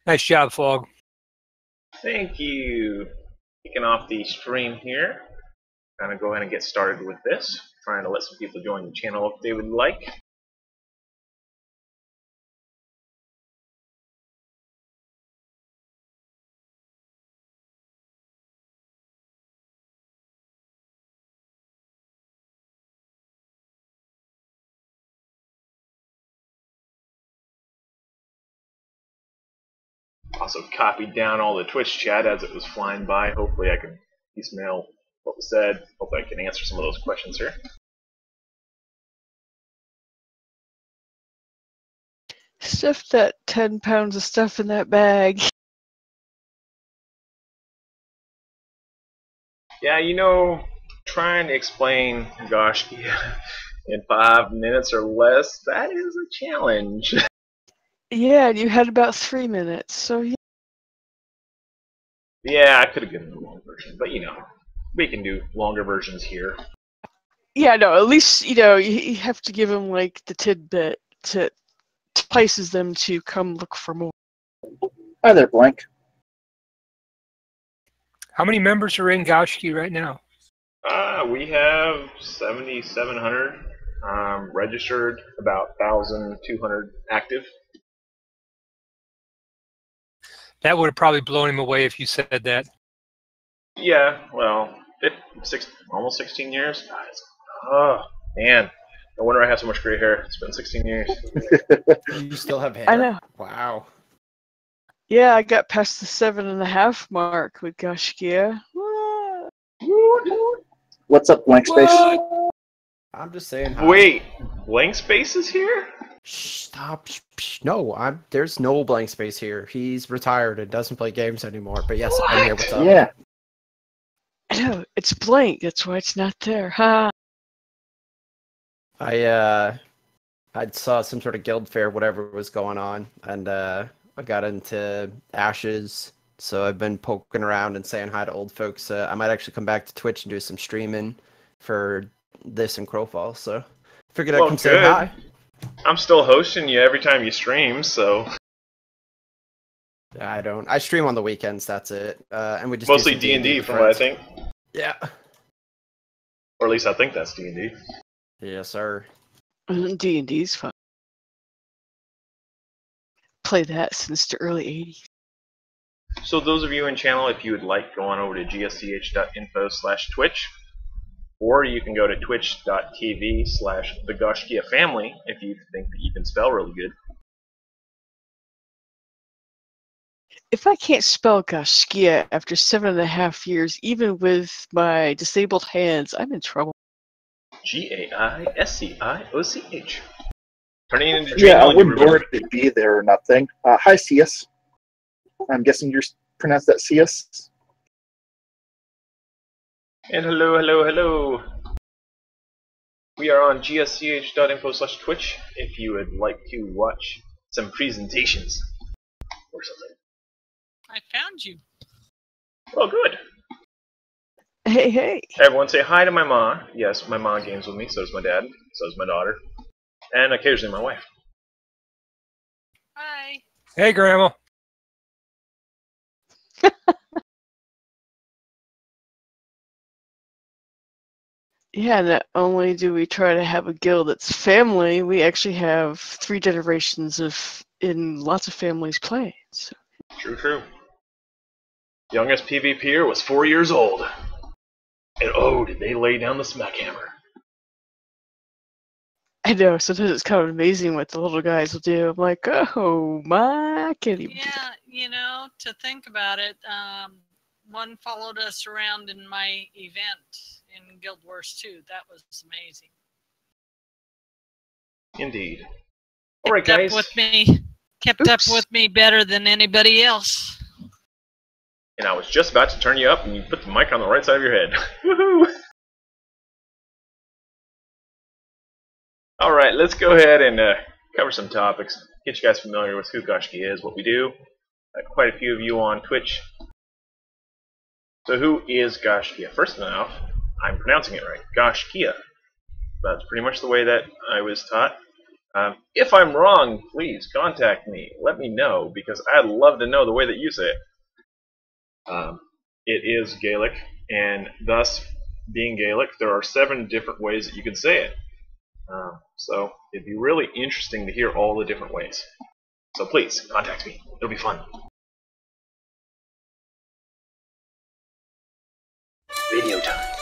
Nice job, Fog. Thank you. Kicking off the stream here. Gonna go ahead and get started with this. Trying to let some people join the channel if they would like. Also copied down all the Twitch chat as it was flying by. Hopefully I can piecemeal what was said. Hopefully I can answer some of those questions here. Stuff that 10 pounds of stuff in that bag. Yeah, trying to explain Gaiscioch in 5 minutes or less, that is a challenge. Yeah, and you had about 3 minutes, so yeah. Yeah, I could have given a long version, but we can do longer versions here. Yeah, no, at least, you have to give them, like, the tidbit to entices them to come look for more. Hi there, Blank. How many members are in Gaiscioch right now? We have 7,700 registered, about 1,200 active. That would have probably blown him away if you said that. Yeah, well, almost 16 years. Oh, man. No wonder I have so much gray hair. It's been 16 years. You still have hair? I know. Wow. Yeah, I got past the 7.5 mark with Gaiscioch. What's up, Blank Space? What? I'm just saying hi. Wait, Blank Space is here? Stop. No, there's no Blank Space here. He's retired and doesn't play games anymore. But yes, I'm here. What's up? Yeah. I know, it's blank, that's why it's not there. Ha! I saw some sort of guild fair, whatever was going on, and I got into Ashes, so I've been poking around and saying hi to old folks. I might actually come back to Twitch and do some streaming for this and Crowfall, so figured I'd come say hi. I'm still hosting you every time you stream, so... I stream on the weekends, that's it. And we just mostly D&D from what I think. Yeah. Or at least I think that's D&D. Yes, sir. D&D's fun. Play that since the early 80s. So those of you in channel, if you would like, go on over to gaiscioch.info/Twitch. Or you can go to twitch.tv/thegaiscioch if you think that you can spell really good. If I can't spell Gaiscioch after 7.5 years, even with my disabled hands, I'm in trouble. Gaiscioch. Turning it into Yeah, I wouldn't know if it'd be there or nothing. Hi, CS. I'm guessing you're pronounced that CS. And hello. We are on gaiscioch.info/Twitch if you would like to watch some presentations or something. I found you. Well, good. Hey. Everyone say hi to my ma. Yes, my ma games with me, so does my dad, so does my daughter, and occasionally my wife. Hi. Hey, Grandma. Yeah, not only do we try to have a guild that's family, we actually have 3 generations in lots of families playing. So. True. Youngest PvPer was 4 years old. And oh, did they lay down the smack hammer. I know, sometimes it's kind of amazing what the little guys will do. I'm like, oh my, I can't even do that. Yeah, to think about it, one followed us around in my event in Guild Wars 2. That was amazing. Indeed. All right, guys. Kept up with me better than anybody else. And I was just about to turn you up, and you put the mic on the right side of your head. Woohoo! All right, let's go ahead and cover some topics. Get you guys familiar with who Gaiscioch is, what we do. Quite a few of you on Twitch. So who is Gaiscioch? First off, I'm pronouncing it right. Gaiscioch. That's pretty much the way that I was taught. If I'm wrong, please contact me. Let me know, because I'd love to know the way that you say it. It is Gaelic, and thus, being Gaelic, there are 7 different ways that you can say it. So it'd be really interesting to hear all the different ways. So please, contact me. It'll be fun. Video time.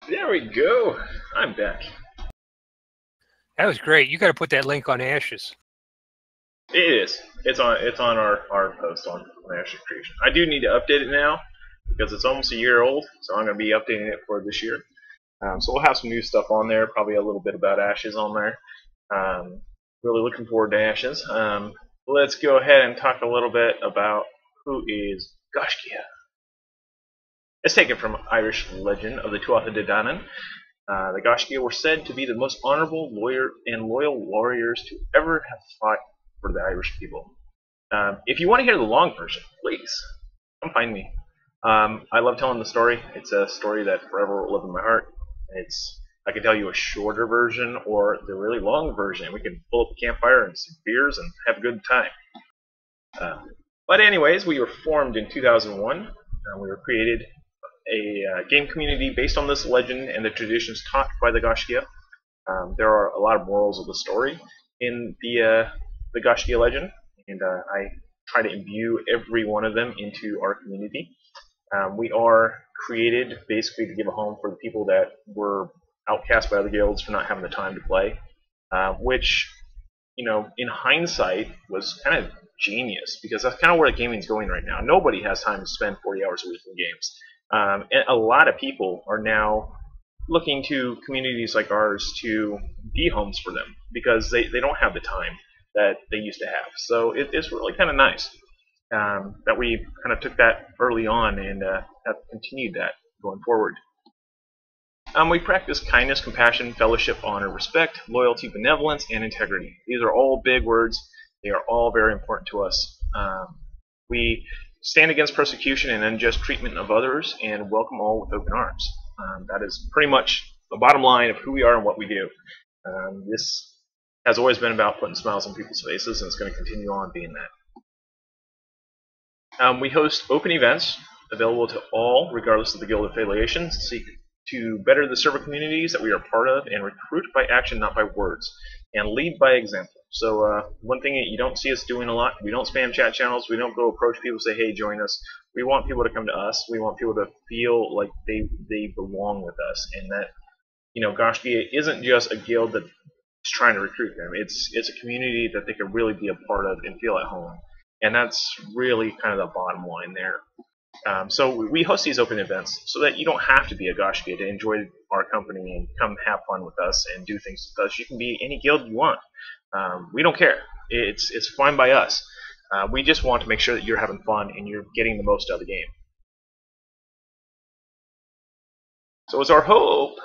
There we go. I'm back. That was great. You got to put that link on Ashes. It is. It's on our post on Ashes Creation. I do need to update it now because it's almost a year old, so I'm going to be updating it for this year. So we'll have some new stuff on there, probably a little bit about Ashes on there. Really looking forward to Ashes. Let's go ahead and talk a little bit about who is Gaiscioch. It's taken from Irish legend of the Tuatha De Danann. The Gaiscioch were said to be the most honorable, loyal warriors to ever have fought for the Irish people. If you want to hear the long version, please come find me. I love telling the story. It's a story that forever will live in my heart. I can tell you a shorter version or the really long version. We can pull up a campfire and some beers and have a good time. But anyways, we were formed in 2001. We were created a game community based on this legend and the traditions taught by the Gaiscioch. There are a lot of morals of the story in the Gaiscioch legend, and I try to imbue every one of them into our community. We are created basically to give a home for the people that were outcast by other guilds for not having the time to play, which, you know, in hindsight was kind of genius, because that's kind of where the gaming's going right now. Nobody has time to spend 40 hours a week in games. And a lot of people are now looking to communities like ours to be homes for them, because they don't have the time that they used to have. So it's really kind of nice that we kind of took that early on and have continued that going forward. We practice kindness, compassion, fellowship, honor, respect, loyalty, benevolence, and integrity. These are all big words. They are all very important to us. We stand against persecution and unjust treatment of others and welcome all with open arms. That is pretty much the bottom line of who we are and what we do. This has always been about putting smiles on people's faces, and it's going to continue on being that. We host open events available to all, regardless of the guild affiliation, to seek to better the server communities that we are part of and recruit by action, not by words, and lead by example. So one thing that you don't see us doing a lot, we don't spam chat channels, we don't go approach people and say, hey, join us. We want people to come to us. We want people to feel like they belong with us, and that, you know, Gaiscioch isn't just a guild that's trying to recruit them. It's a community that they can really be a part of and feel at home. And that's really kind of the bottom line there. So we host these open events so that you don't have to be a Gaiscioch to enjoy our company and come have fun with us and do things with us. You can be any guild you want. We don't care. It's fine by us. We just want to make sure that you're having fun and you're getting the most out of the game. So it's our hope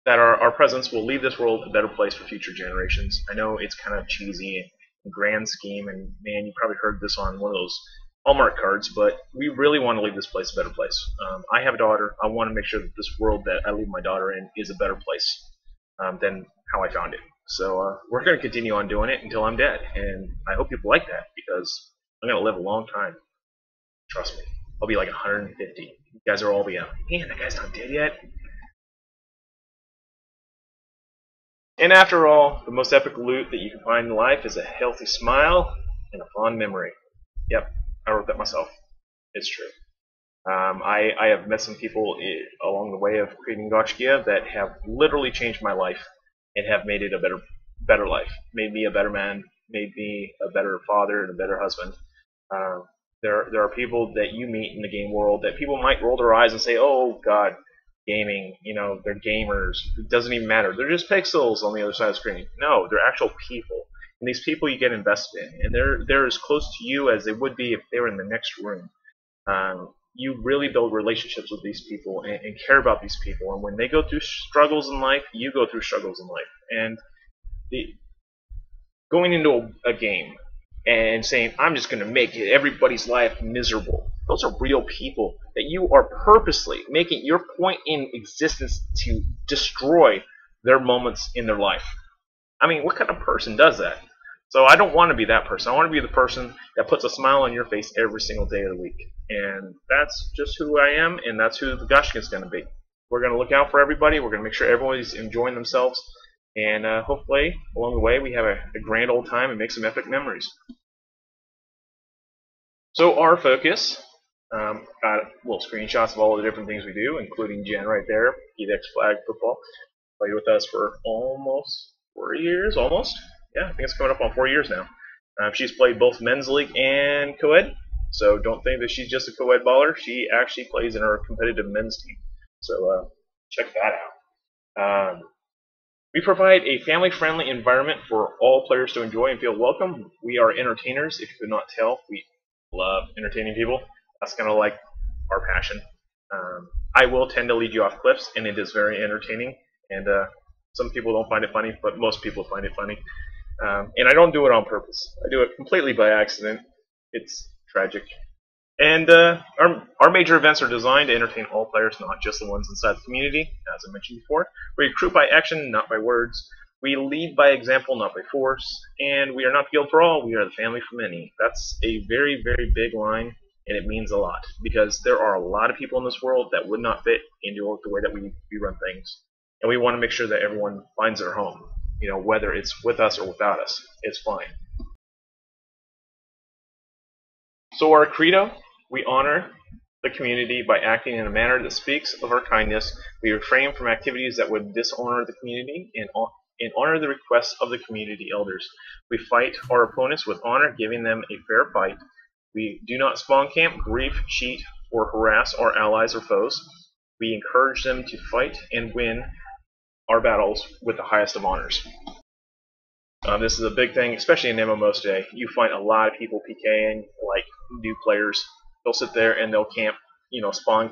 that our presence will leave this world a better place for future generations. I know it's kind of cheesy and grand scheme, and man, you probably heard this on one of those Hallmark cards, but we really want to leave this place a better place. I have a daughter. I want to make sure that this world that I leave my daughter in is a better place than how I found it. So we're going to continue on doing it until I'm dead, and I hope people like that, because I'm going to live a long time. Trust me. I'll be like 150. You guys are all be out. Man, that guy's not dead yet. And after all, the most epic loot that you can find in life is a healthy smile and a fond memory. Yep, I wrote that myself. It's true. I have met some people along the way of creating Gaiscioch that have literally changed my life and have made it a better life. Made me a better man, made me a better father and a better husband. There are people that you meet in the game world that people might roll their eyes and say, oh God, gaming, you know, they're gamers. It doesn't even matter. They're just pixels on the other side of the screen. No, they're actual people. And these people you get invested in. And they're as close to you as they would be if they were in the next room. You really build relationships with these people and care about these people. And when they go through struggles in life, you go through struggles in life. And going into a game and saying, I'm just going to make everybody's life miserable. Those are real people that you are purposely making your point in existence to destroy their moments in their life. I mean, what kind of person does that? So I don't want to be that person. I want to be the person that puts a smile on your face every single day of the week. And that's just who I am, and that's who the Gaiscioch is going to be. We're going to look out for everybody. We're going to make sure everybody's enjoying themselves. And hopefully, along the way, we have a grand old time and make some epic memories. So our focus, got little screenshots of all the different things we do, including Jen right there, EDX Flag Football. Played with us for almost 4 years, almost. Yeah, I think it's coming up on 4 years now. She's played both men's league and co-ed, so don't think that she's just a co-ed baller. She actually plays in our competitive men's team. So check that out. We provide a family-friendly environment for all players to enjoy and feel welcome. We are entertainers, if you could not tell. We love entertaining people. That's kind of like our passion. I will tend to lead you off cliffs, and it is very entertaining. And some people don't find it funny, but most people find it funny. And I don't do it on purpose. I do it completely by accident. It's tragic. And our major events are designed to entertain all players, not just the ones inside the community, as I mentioned before. We recruit by action, not by words. We lead by example, not by force. And we are not the guild for all, we are the family for many. That's a very, very big line, and it means a lot. Because there are a lot of people in this world that would not fit into the way that we run things. And we want to make sure that everyone finds their home. You know, whether it's with us or without us, it's fine. So our credo, we honor the community by acting in a manner that speaks of our kindness. We refrain from activities that would dishonor the community and honor the requests of the community elders. We fight our opponents with honor, giving them a fair fight. We do not spawn camp, grief, cheat, or harass our allies or foes. We encourage them to fight and win our battles with the highest of honors. This is a big thing, especially in MMOs today. You find a lot of people PKing, like new players. They'll sit there and they'll camp, you know, spawn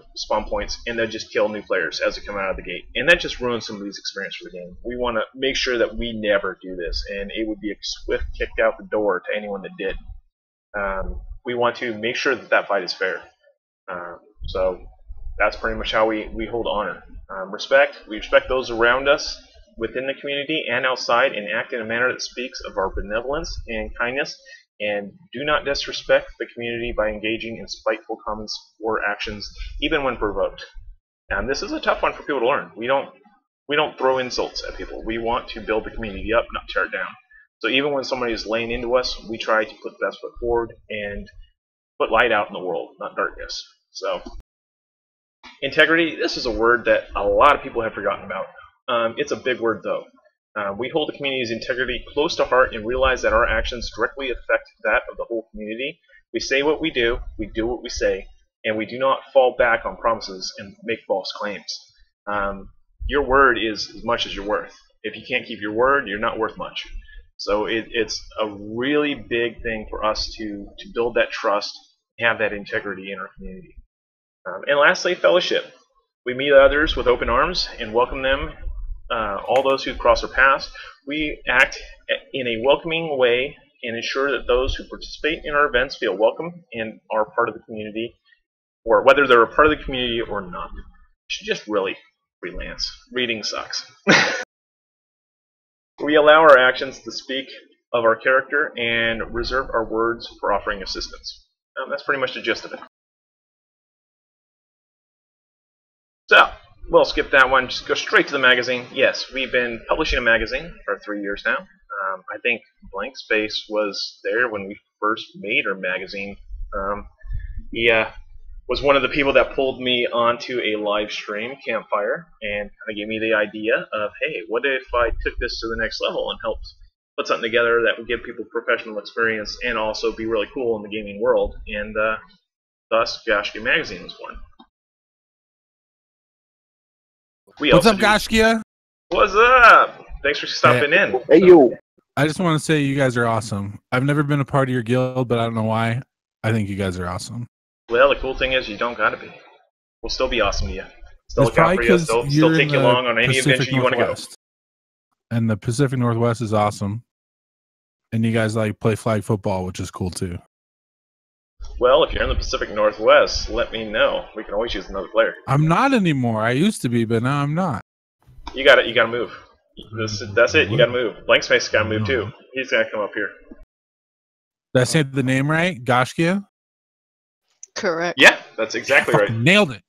points, and they'll just kill new players as they come out of the gate. And that just ruins somebody's experience for the game. We want to make sure that we never do this, and it would be a swift kick out the door to anyone that did. We want to make sure that that fight is fair. So that's pretty much how we hold honor. Respect. We respect those around us within the community and outside, and act in a manner that speaks of our benevolence and kindness, and do not disrespect the community by engaging in spiteful comments or actions, even when provoked. And this is a tough one for people to learn. We don't throw insults at people. We want to build the community up, not tear it down. So even when somebody is laying into us, we try to put the best foot forward and put light out in the world, not darkness. So integrity, this is a word that a lot of people have forgotten about. It's a big word, though. We hold the community's integrity close to heart and realize that our actions directly affect that of the whole community. We say what we do what we say, and we do not fall back on promises and make false claims. Your word is as much as you're worth. If you can't keep your word, you're not worth much. So it's a really big thing for us to build that trust, have that integrity in our community. And lastly, fellowship. We meet others with open arms and welcome them, all those who cross our paths. We act in a welcoming way and ensure that those who participate in our events feel welcome and are part of the community, or whether they're a part of the community or not. You should just really freelance. Reading sucks. We allow our actions to speak of our character and reserve our words for offering assistance. That's pretty much the gist of it. So, we'll skip that one, just go straight to the magazine. Yes, we've been publishing a magazine for 3 years now. I think Blank Space was there when we first made our magazine. He was one of the people that pulled me onto a live stream, Campfire, and kind of gave me the idea of, hey, what if I took this to the next level and helped put something together that would give people professional experience and also be really cool in the gaming world, and thus Gaiscioch magazine was born. What's up, Gaiscioch? What's up? Thanks for stopping in. Hey, you. I just want to say you guys are awesome. I've never been a part of your guild, but I don't know why. I think you guys are awesome. Well, the cool thing is you don't gotta be. We'll still be awesome to you. Still It's look out for you. probably Still 'cause you're take you in the along on any Pacific adventure you want to go. Northwest. And the Pacific Northwest is awesome. And you guys like play flag football, which is cool too. Well, if you're in the Pacific Northwest, let me know. We can always use another player. I'm not anymore. I used to be, but now I'm not. You gotta move. That's it. You gotta move. Blank Space gotta move too. He's gotta come up here. Did I say the name right? Gaiscioch? Correct. Yeah, that's exactly right. Nailed it.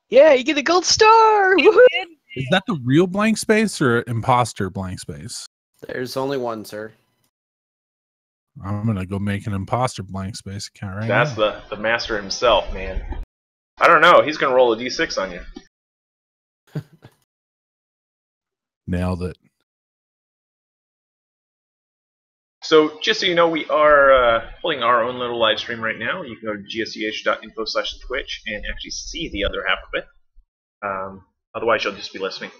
Yeah, you get a gold star! You Woohoo! did. Is that the real blank space or imposter blank space? There's only one, sir. I'm gonna go make an imposter blank space account right That's now. the master himself, man. I don't know. He's gonna roll a d6 on you. Nailed it. So, just so you know, we are holding our own little live stream right now. You can go to gsch.info/twitch and actually see the other half of it. Otherwise, you'll just be listening.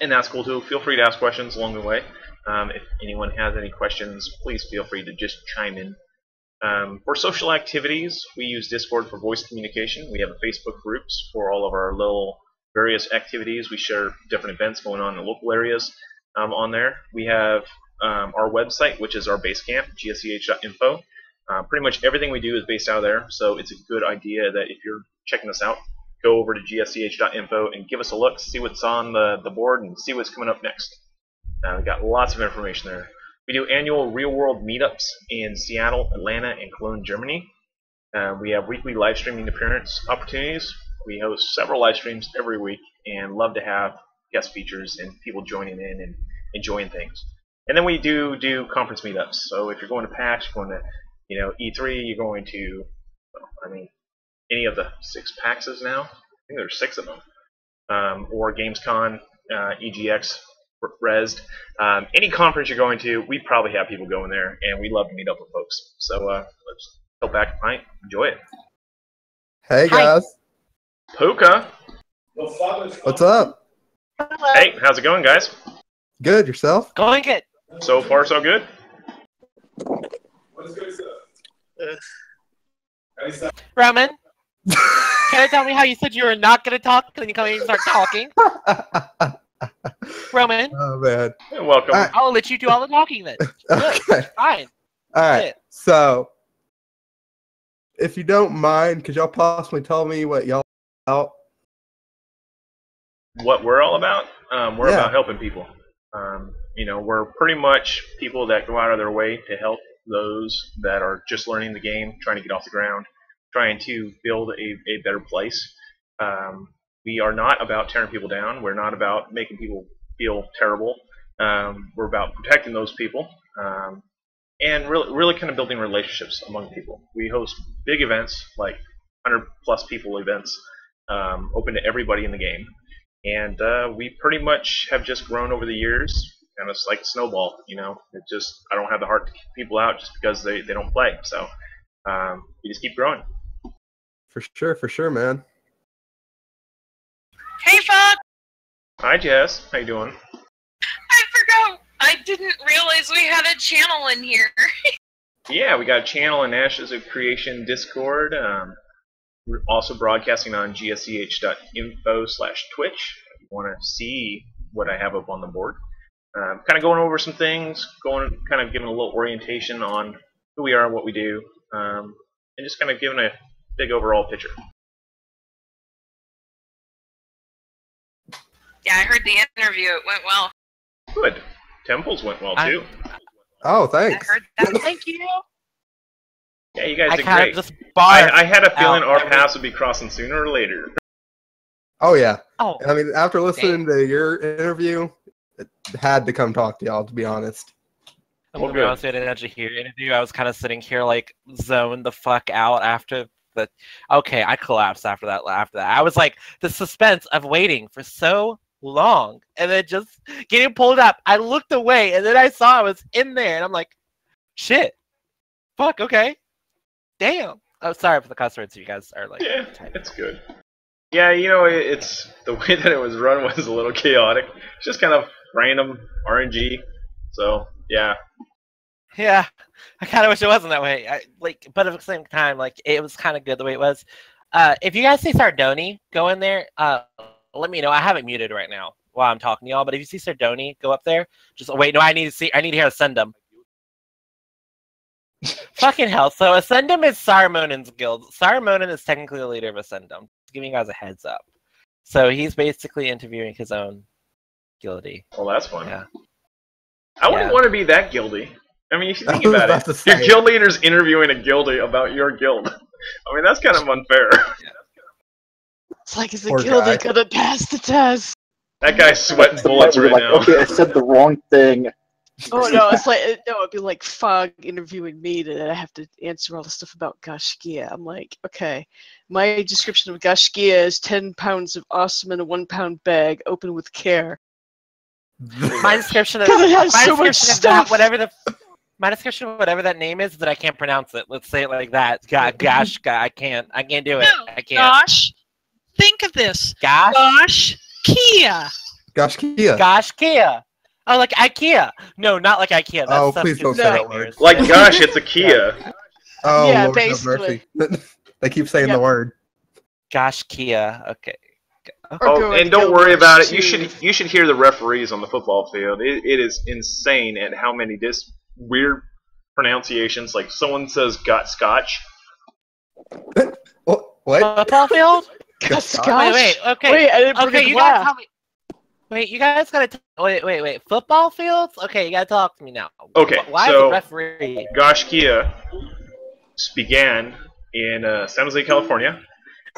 And that's cool too. Feel free to ask questions along the way. If anyone has any questions, please feel free to just chime in. For social activities, we use Discord for voice communication. We have Facebook groups for all of our little various activities. We share different events going on in the local areas on there. We have our website, which is our base camp, gaiscioch.info. Pretty much everything we do is based out of there, so it's a good idea that if you're checking us out, go over to gaiscioch.info and give us a look, see what's on the board, and see what's coming up next. We've got lots of information there. We do annual real-world meetups in Seattle, Atlanta, and Cologne, Germany. We have weekly live streaming appearance opportunities. We host several live streams every week and love to have guest features and people joining in and enjoying things. And then we do conference meetups. So if you're going to PAX, you're going to E3, you're going to, any of the 6 PAXs now. I think there's 6 of them. Or GamesCon, EGX, Rezzed. Any conference you're going to, we probably have people going there, and we love to meet up with folks. So let's go back a pint, enjoy it. Hey guys. Puka. What's up? Hey, how's it going, guys? Good, yourself? Going good. So far, so good. Roman, can you tell me how you said you were not going to talk, and then you come in and start talking? Roman. Oh, man. You're welcome. I'll let you do all the talking then. Good. Okay. Fine. All right. So, if you don't mind, could y'all possibly tell me what y'all about? What we're all about? We're about helping people. We're pretty much people that go out of their way to help those that are just learning the game, trying to get off the ground, trying to build a better place. We are not about tearing people down. We're not about making people feel terrible. We're about protecting those people and really kind of building relationships among people. We host big events, like 100-plus people events, open to everybody in the game. And we pretty much have just grown over the years, and it's like a snowball, I don't have the heart to keep people out just because they don't play. So we just keep growing. For sure, man. Hey, Fuck! Hi, Jess. How you doing? I forgot. I didn't realize we had a channel in here. Yeah, we got a channel in Ashes of Creation Discord. We're also broadcasting on gaiscioch.info/Twitch. If you want to see what I have up on the board. Kind of going over some things, kind of giving a little orientation on who we are and what we do, and just kind of giving a big overall picture. Yeah, I heard the interview. It went well. Good. Temples went well, too. Oh, thanks. I heard that. Thank you. Yeah, you guys did kind great. of just barfed I had a feeling out our every- paths would be crossing sooner or later. Oh, yeah. Oh, I mean, after listening to your interview, it had to come talk to y'all, to be honest. I'm Well, gonna be honest, I didn't actually hear your interview. I was kind of sitting here, like, zoned the fuck out after the. Okay, I collapsed after that. I was like, the suspense of waiting for so long, and then just getting pulled up. I looked away, and then I saw I was in there, and I'm like, shit, fuck, okay, damn. Oh, sorry for the cuss words. You guys are like, Yeah, it's good. Yeah, it's the way that it was run was a little chaotic. It's just kind of random RNG. So yeah. Yeah, I kind of wish it wasn't that way. But at the same time, like, it was kind of good the way it was. If you guys see Sardoni, go in there. Let me know. I have it muted right now while I'm talking to y'all. But if you see Sardoni, go up there. Just wait. No, I need to hear Ascendum. Fucking hell. So Ascendum is Saramonen's guild. Saramonen is technically the leader of Ascendum. Just giving you guys a heads up. So he's basically interviewing his own guildie. Well, that's fun. Yeah. I wouldn't want to be that guildy. I mean, if you think about about to it, say your guild leader's interviewing a guildie about your guild. I mean, that's kind of unfair. It's like, is the Poor guildie guy. gonna pass the test? That guy's sweating bullets right like, now. okay, I said the wrong thing. Oh no, it's like it'd be like Fog interviewing me, that I have to answer all the stuff about Gaiscioch. I'm like, okay, my description of Gaiscioch is 10 pounds of awesome in a 1 pound bag, open with care. My description of 'Cause it has my so much description of stuff. my description of whatever that name is that I can't pronounce it. Let's say it like that. Gosh, I can't do it. No, I can't. Gosh. Think of this. Gosh. Kia. Gaiscioch. Gosh, Kia. Oh, like IKEA. No, not like IKEA. That's Oh, stuff please don't too say No. that word. Like, gosh, it's a Kia. Oh, Yeah, Lord have basically. mercy. They keep saying the Yep. word. Gosh, Kia. Okay. Or Oh, going and don't to worry about it. Gilbert You should hear the referees on the football field. It is insane at how many weird pronunciations. Like someone says "got scotch." What? Football field? Gaiscioch. Wait. Okay. Wait, I didn't bring Okay, a you gotta laugh. tell me. Wait, you guys gotta. Wait. Football fields? Okay, you gotta talk to me now. Okay, Why so is the referee? Gaiscioch began in San Jose, California.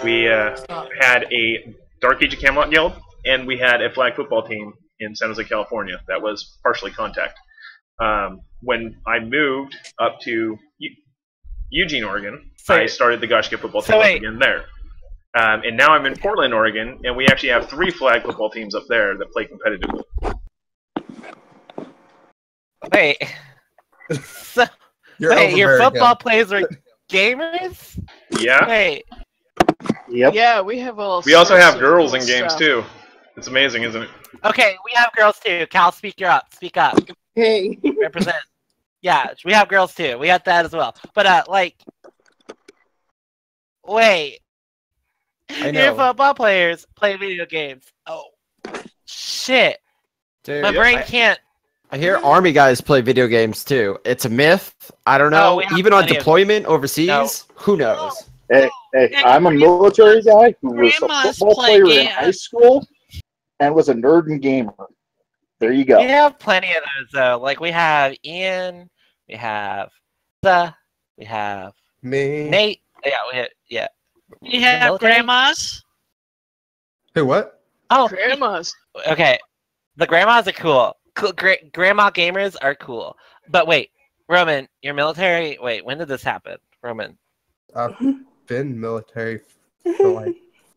We had a Dark Age of Camelot Guild, and we had a flag football team in San Jose, California that was partially contact. When I moved up to Eugene, Oregon, I started the Gaiscioch football team up again there. And now I'm in Portland, Oregon, and we actually have 3 flag football teams up there that play competitively. Wait. So, wait, your football players are gamers? Yeah. Wait. Yep. Yeah, we have all. We also sorts have of girls cool in games stuff. too. It's amazing, isn't it? Okay, we have girls too. Cal, speak up. Speak up. Hey. Represent. Yeah, we have girls too. We got that as well. But like, wait. I know. Your football players play video games. Oh, shit. Dude, My brain can't. I hear Army guys play video games too. It's a myth. I don't No, know. we have Even on plenty of- deployment overseas, No. who knows? Hey, I'm a military guy who was a Grandmas football play player in high school and was a nerd and gamer. There you go. We have plenty of those though. Like we have Ian, we have we have Me. Nate. Yeah. You have Military? grandmas. Hey, what? Oh, Grandmas. okay. The grandmas are cool. Grandma gamers are cool. But wait, Roman, you're military. Wait, when did this happen, Roman? I've been military for like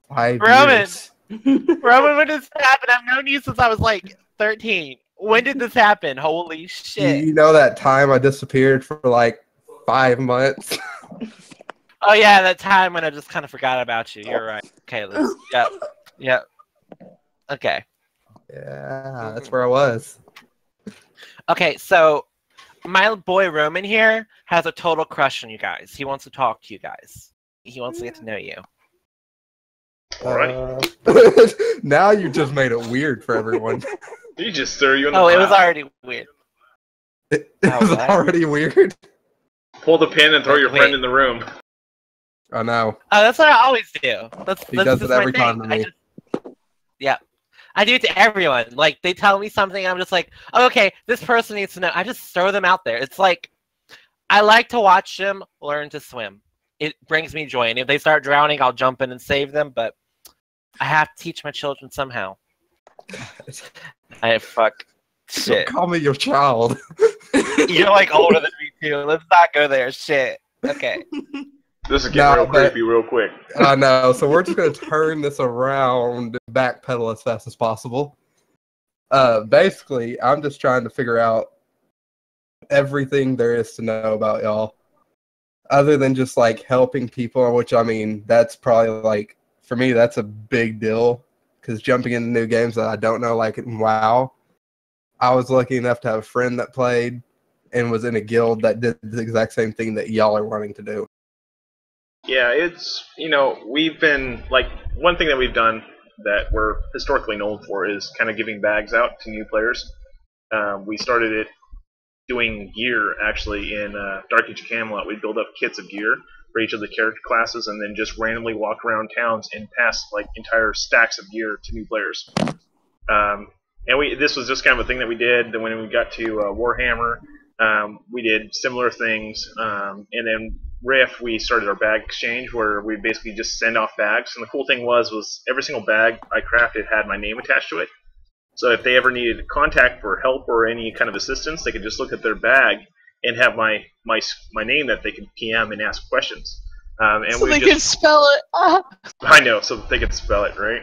5 Roman. years. Roman, when did this happen? I've known you since I was like 13. When did this happen? Holy shit! You know that time I disappeared for like 5 months? Oh yeah, that time when I just kind of forgot about you. You're right. Okay, let's. Yep. Okay. Yeah, that's where I was. Okay, so my boy Roman here has a total crush on you guys. He wants to talk to you guys. He wants to get to know you. Now you just made it weird for everyone. He just threw you in the Oh, it was pile. already weird. It Oh, was what? already weird. Pull the pin and throw your Wait. friend in the room. I know. Oh, that's what I always do. That's He does just it my every thing. time to me. Yeah. I do it to everyone. Like, they tell me something, and I'm just like, oh, okay, this person needs to know. I just throw them out there. It's like, I like to watch them learn to swim. It brings me joy. And if they start drowning, I'll jump in and save them, but I have to teach my children somehow. Fuck. Don't Shit. call me your child. You're like older than me, too. Let's not go there. Shit. Okay. This is getting real creepy real quick. I know. So we're just going to turn this around, backpedal as fast as possible. Basically, I'm just trying to figure out everything there is to know about y'all. Other than just, like, helping people, which, I mean, that's probably, like, for me, that's a big deal. Because jumping into new games that I don't know, like WoW, I was lucky enough to have a friend that played and was in a guild that did the exact same thing that y'all are wanting to do. Yeah, it's, we've been, like, one thing that we've done that we're historically known for is kind of giving bags out to new players. We started it doing gear, actually, in Dark Age of Camelot. We'd build up kits of gear for each of the character classes and then just randomly walk around towns and pass, like, entire stacks of gear to new players. And this was just kind of a thing that we did. Then when we got to Warhammer, we did similar things. And then Riff, we started our bag exchange where we basically just send off bags. And the cool thing was every single bag I crafted had my name attached to it. So if they ever needed contact for help or any kind of assistance, they could just look at their bag and have my name that they could PM and ask questions. And So we they just, can spell it. I know, so they could spell it, right?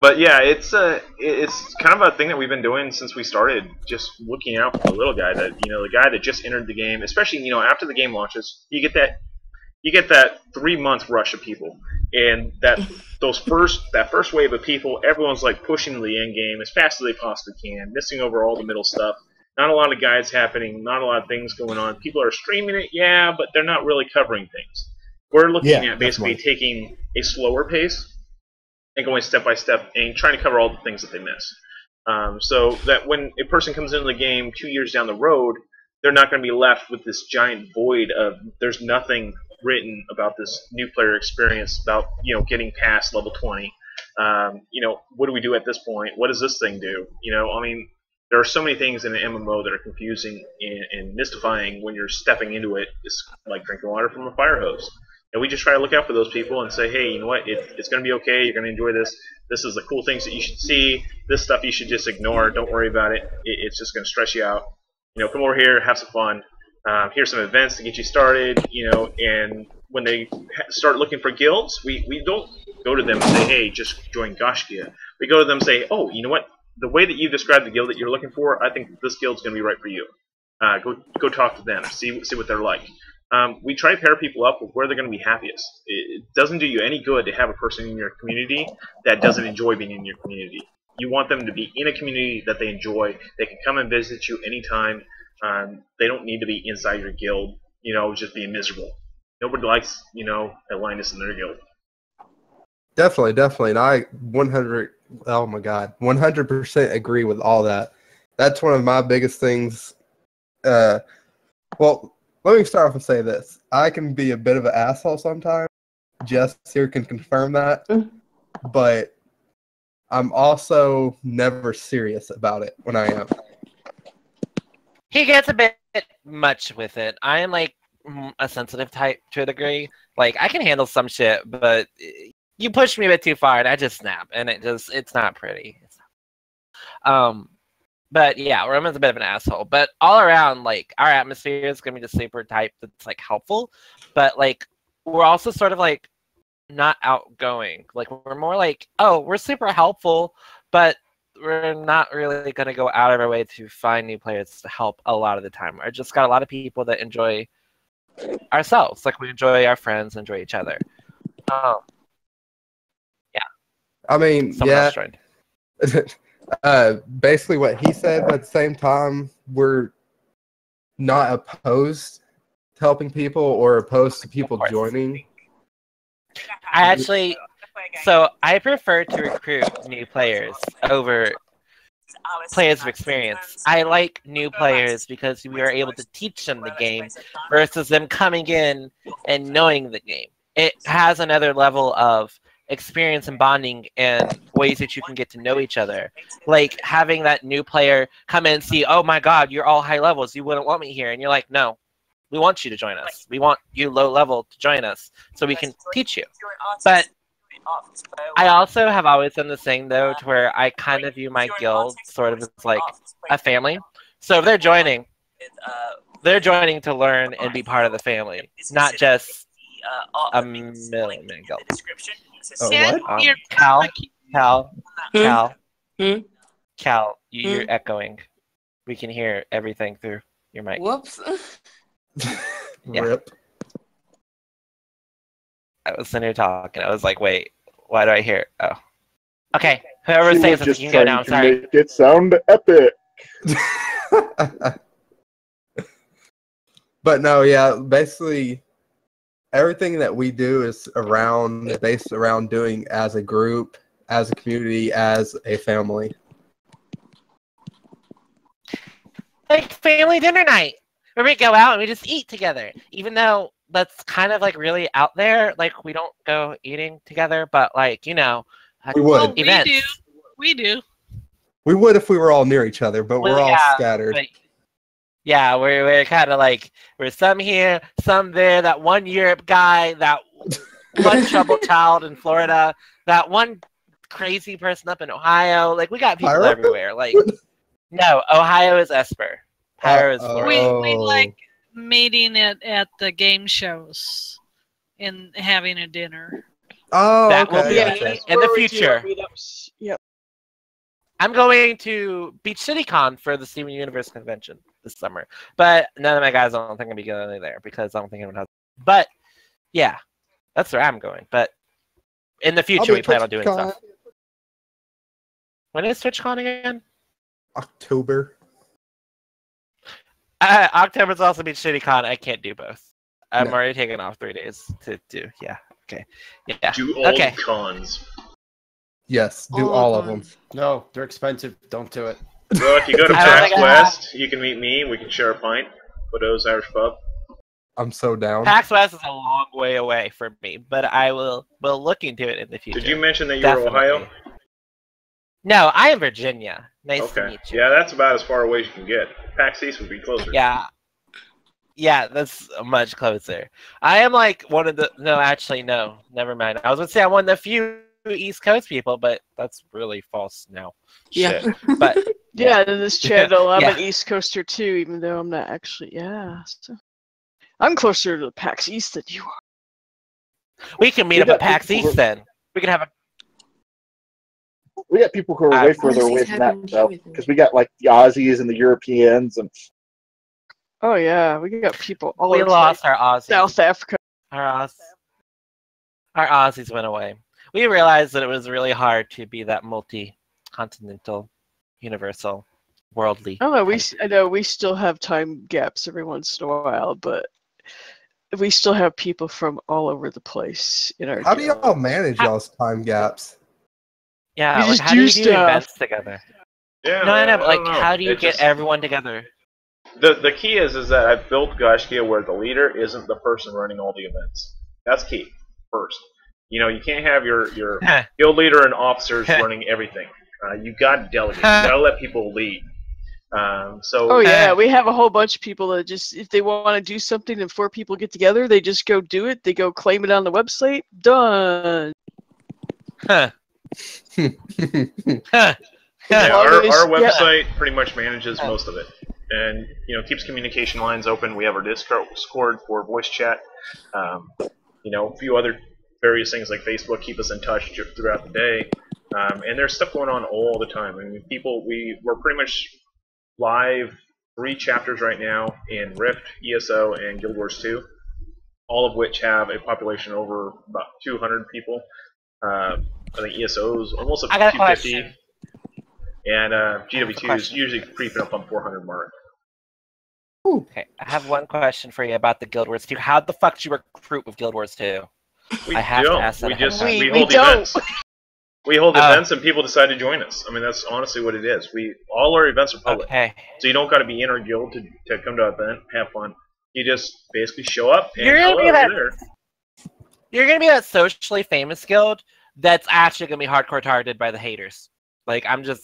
But yeah, it's kind of a thing that we've been doing since we started, just looking out for the little guy, that the guy that just entered the game, especially after the game launches, you get you get that 3-month rush of people, and that first wave of people, everyone's like pushing to the end game as fast as they possibly can, missing over all the middle stuff. Not a lot of guides happening, not a lot of things going on. People are streaming it, yeah, but they're not really covering things. We're looking at basically taking a slower pace and going step by step and trying to cover all the things that they miss. So that when a person comes into the game 2 years down the road, they're not going to be left with this giant void of there's nothing written about this new player experience, about getting past level 20. What do we do at this point? What does this thing do? I mean, there are so many things in an MMO that are confusing and mystifying when you're stepping into it. It's like drinking water from a fire hose. And we just try to look out for those people and say, hey, you know what? It's going to be okay. You're going to enjoy this. This is the cool things that you should see. This stuff you should just ignore. Don't worry about it. It's just going to stress you out. Come over here, have some fun. Here's some events to get you started. And when they start looking for guilds, we don't go to them and say, hey, just join Gaiscioch. We go to them and say, oh, you know what? The way that you described the guild that you're looking for, I think this guild's going to be right for you. Go talk to them. See what they're like. We try to pair people up with where they're going to be happiest. It doesn't do you any good to have a person in your community that doesn't enjoy being in your community. You want them to be in a community that they enjoy. They can come and visit you anytime. They don't need to be inside your guild, just being miserable. Nobody likes, a Linus in their guild. Definitely. And I 100% agree with all that. That's one of my biggest things. Well, let me start off and say this. I can be a bit of an asshole sometimes. Jess here can confirm that. But I'm also never serious about it when I am. He gets a bit much with it. I am like a sensitive type to a degree. Like, I can handle some shit, but you push me a bit too far and I just snap. And it's not pretty. But yeah, Roman's a bit of an asshole. But all around, like, our atmosphere is going to be the super type that's, like, helpful. But, like, we're also sort of, like, not outgoing. Like, we're more like, oh, we're super helpful, but we're not really going to go out of our way to find new players to help a lot of the time. We're just got a lot of people that enjoy ourselves. Like, we enjoy our friends, enjoy each other. Yeah. I mean, Someone else joined. Basically what he said, but at the same time, we're not opposed to helping people or opposed to people joining. I prefer to recruit new players over players of experience. I like new players because we are able to teach them the game versus them coming in and knowing the game. It has another level of experience and bonding and ways that you can get to know each other. Like having that new player come in and see, oh my god, you're all high levels, you wouldn't want me here. And you're like, no, we want you to join us. We want you low level to join us so we can teach you. But I also have always done this thing though, to where I kind of view my guild sort of as like a family. So if they're joining to learn and be part of the family, not just a million guild. What? Cal, you're echoing. We can hear everything through your mic. Whoops. Yeah. Rip. I was sitting here talking. I was like, wait, why do I hear? Oh. Okay. Whoever's saying something, you can go now. I'm sorry. Make it sound epic. But no, yeah, basically everything that we do is based around doing as a group, as a community, as a family. Like family dinner night, where we go out and we just eat together. Even though that's kind of like really out there, like we don't go eating together, but like, we would. Events. We do. We would if we were all near each other, but we're all scattered. But, yeah, we're kind of like, we're some here, some there, that one Europe guy, that one troubled child in Florida, that one crazy person up in Ohio. Like, we got people everywhere. Like, no, Ohio is Esper. Pyro is Florida. We like meeting at the game shows and having a dinner. Oh, that will be gotcha. in the future. Yep. I'm going to Beach City Con for the Steven Universe convention this summer, but none of my guys don't think I'm going to be going there because I don't think anyone has. But Yeah, that's where I'm going. But in the I'll future, be we plan on doing TwitchCon. stuff. When is TwitchCon again? October. October's also been ShittyCon. I can't do both. I'm No. already taking off 3 days to do. Yeah. Okay. Yeah. Do all Okay. cons. Yes, do all of them. No, they're expensive. Don't do it. Well, if you go to I don't PAX think I have- West, you can meet me. We can share a pint. Widows Irish Pub. I'm so down. PAX West is a long way away from me, but I will look into it in the future. Did you mention that you Definitely. were Ohio? No, I am Virginia. Nice to Okay. meet you. Yeah, that's about as far away as you can get. PAX East would be closer. Yeah. Yeah, that's much closer. I am like one of the. No, actually, no. Never mind. I was going to say I'm one of the few East Coast people, but that's really false now. Yeah. Shit. But Yeah, in this channel, I'm Yeah. an East Coaster too, even though I'm not actually. Yeah. So. I'm closer to the PAX East than you are. we can meet We up at got PAX people East then. We can have a. We got people who are way further away from that, though, because we got like the Aussies and the Europeans, and Oh yeah, we got people all We over lost like, our Aussies. South Africa. Our Aussies went away. We realized that it was really hard to be that multi-continental, universal, worldly. I know we still have time gaps every once in a while, but we still have people from all over the place in our. How do channel. y'all manage y'all's time gaps? Yeah, You like, just how do you do do stuff. events together? Yeah, No, I know, but don't like, know. how do you It get just- everyone together? The key is that I've built Gaiscioch where the leader isn't the person running all the events. That's key. First, you can't have your guild leader and officers running everything. You got to delegate. You got to let people lead. Oh yeah, we have a whole bunch of people that just if they want to do something and 4 people get together, they just go do it. They go claim it on the website. Done. Huh. Yeah, long our as- website pretty much manages most of it, and keeps communication lines open. We have our Discord for voice chat. A few other various things like Facebook keep us in touch throughout the day, and there's stuff going on all the time. I mean, we're pretty much live 3 chapters right now in Rift, ESO, and Guild Wars 2, all of which have a population over about 200 people. I think ESO is almost up I to got a 250. question. And GW2 is question. usually creeping up on 400 mark. Okay, I have one question for you about the Guild Wars 2. How the fuck did you recruit with Guild Wars 2? We I have to don't. ask that We ahead of just time. we We hold don't. events. We hold Oh. events and people decide to join us. I mean, that's honestly what it is. All our events are public, Okay. so you don't got to be in our guild to come to an event, have fun. You just basically show up and You're gonna hello, be that- you're there. You're gonna be that socially famous guild that's actually gonna be hardcore targeted by the haters. Like I'm throwing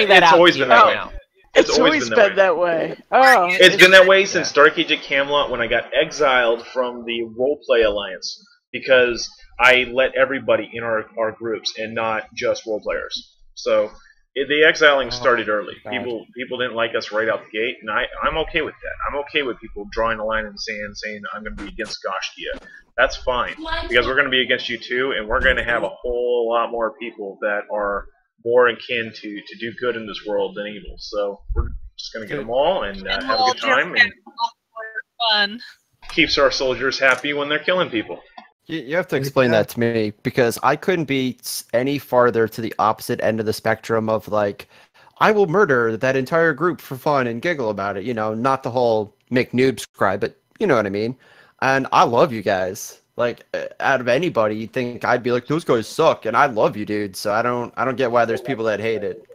that It's out always to you been that right way. now. It's always been that way. Oh, It's been that way since Dark Age at Camelot when I got exiled from the Roleplay Alliance because I let everybody in our groups and not just role players. So the exiling started early. God. People didn't like us right out the gate, and I'm okay with that. I'm okay with people drawing a line in the sand saying I'm going to be against Gaiscioch. That's fine because we're going to be against you too, and we're going to have a whole lot more people that are more akin to do good in this world than evil. So we're just going to get them all and have a good time, and Fun. keeps our soldiers happy when they're killing people. You have to explain that to me because I couldn't be any farther to the opposite end of the spectrum of like, I will murder that entire group for fun and giggle about it. Not the whole make noobs cry, but you know what I mean. And I love you guys. Like out of anybody, you'd think I'd be like, those guys suck, and I love you, dude. So I don't get why there's people that hate it.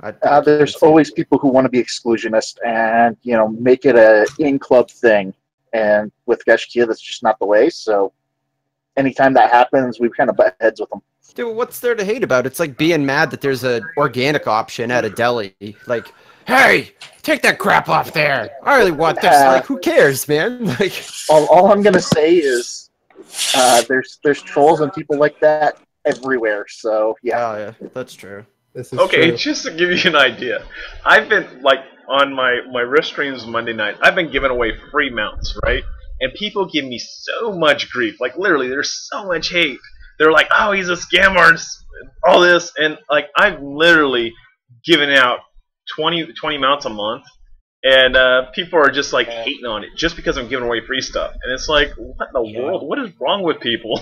there's always people who want to be exclusionist and make it a in-club thing. And with Gaiscioch, that's just not the way. So anytime that happens, we kind of butt heads with them. Dude, what's there to hate about? It's like being mad that there's an organic option at a deli. Like, hey, take that crap off there. I really want this. Like, who cares, man? Like, all I'm gonna say is there's trolls and people like that everywhere. So yeah. Oh yeah, that's true. This is Okay, true. just to give you an idea, I've been like on my Rift streams Monday night. I've been giving away free mounts, right? And people give me so much grief. Like literally, there's so much hate. They're like, "Oh, he's a scam artist," all this, and like I've literally given out 20 mounts a month, And people are just like hating on it just because I'm giving away free stuff. And it's like, what in the world? What is wrong with people?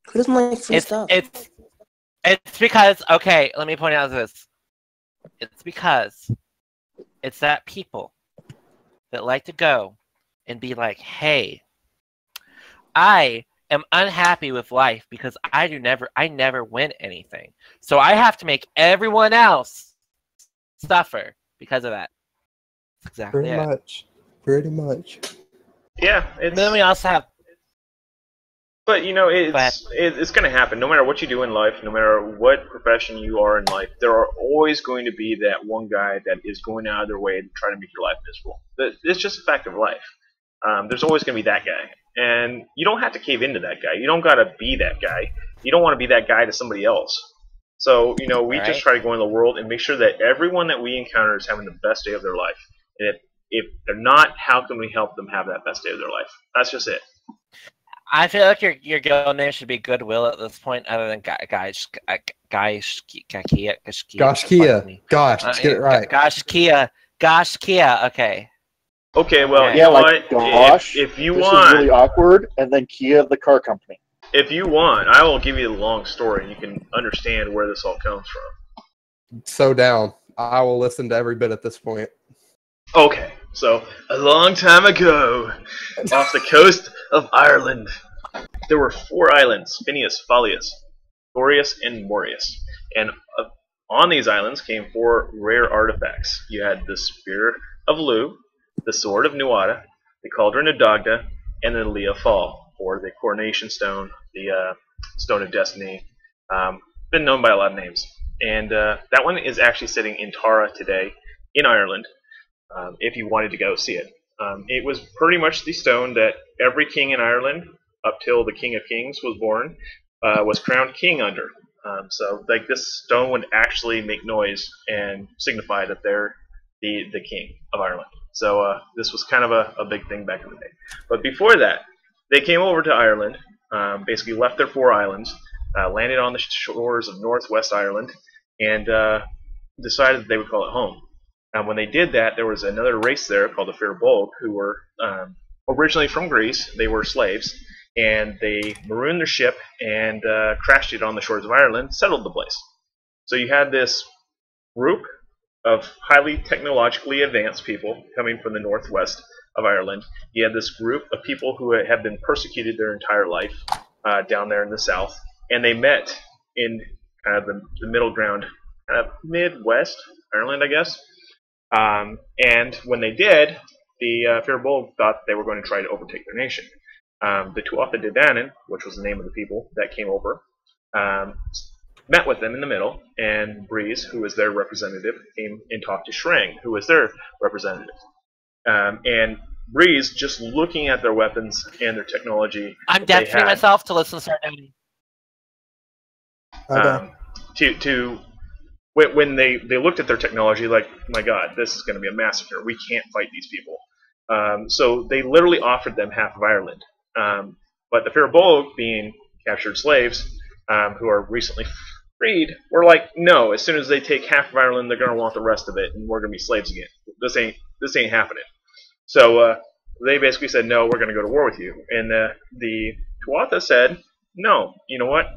Who doesn't like free stuff? It's because, okay, let me point out this. It's because it's that people that like to go and be like, hey, I am unhappy with life because I never win anything. So I have to make everyone else suffer because of that. That's exactly Pretty it. much. Pretty much. Yeah. And then we also have... But, you know, it's going to happen. No matter what you do in life, no matter what profession you are in life, there are always going to be that one guy that is going out of their way to try to make your life miserable. It's just a fact of life. There's always going to be that guy. And you don't have to cave into that guy. You don't got to be that guy. You don't want to be that guy to somebody else. So, you know, we just try to go in the world and make sure that everyone that we encounter is having the best day of their life. And if they're not, how can we help them have that best day of their life? That's just it. I feel like your guild name should be Goodwill at this point, other than Gaiscioch. Gaiscioch. Gosh, let's get it right. Gaiscioch. Okay. Okay, well, Yeah, like gosh. If you this want, is really awkward, and then Kia, the car company. If you want, I will give you the long story, and you can understand where this all comes from. So down. I will listen to every bit at this point. Okay, so a long time ago, off the coast of Ireland, there were 4 islands: Phineas, Falius, Boreas, and Moreas. And on these islands came 4 rare artifacts. You had the Spear of Lu, the Sword of Nuada, the Cauldron of Dagda, and the Leah Fall, or the Coronation Stone, the Stone of Destiny. Been known by a lot of names. And that one is actually sitting in Tara today, in Ireland, if you wanted to go see it. It was pretty much the stone that every king in Ireland, up till the King of Kings was born, was crowned king under. So like this stone would actually make noise and signify that they're the king of Ireland. So this was kind of a big thing back in the day. But before that, they came over to Ireland, basically left their 4 islands, landed on the shores of northwest Ireland, and decided that they would call it home. When they did that, there was another race there called the Firbolg, who were originally from Greece. They were slaves, and they marooned their ship and crashed it on the shores of Ireland, settled the place. So you had this group of highly technologically advanced people coming from the northwest of Ireland. You had this group of people who have been persecuted their entire life down there in the south, and they met in kind of the middle ground, midwest Ireland, I guess. And when they did, the Firbolg thought they were going to try to overtake their nation. The Tuatha De Danann, which was the name of the people that came over, met with them in the middle, and Breeze, who was their representative, came and talked to Shrang, who was their representative. And Breeze, just looking at their weapons and their technology, I'm deafening myself to listen to Sardoni. When they looked at their technology, like, my God, this is going to be a massacre. We can't fight these people. So they literally offered them half of Ireland. But the Firbolg, being captured slaves, who are recently freed, were like, no, as soon as they take half of Ireland, they're going to want the rest of it, and we're going to be slaves again. This ain't happening. So they basically said, no, we're going to go to war with you. And the Tuatha said, no, you know what?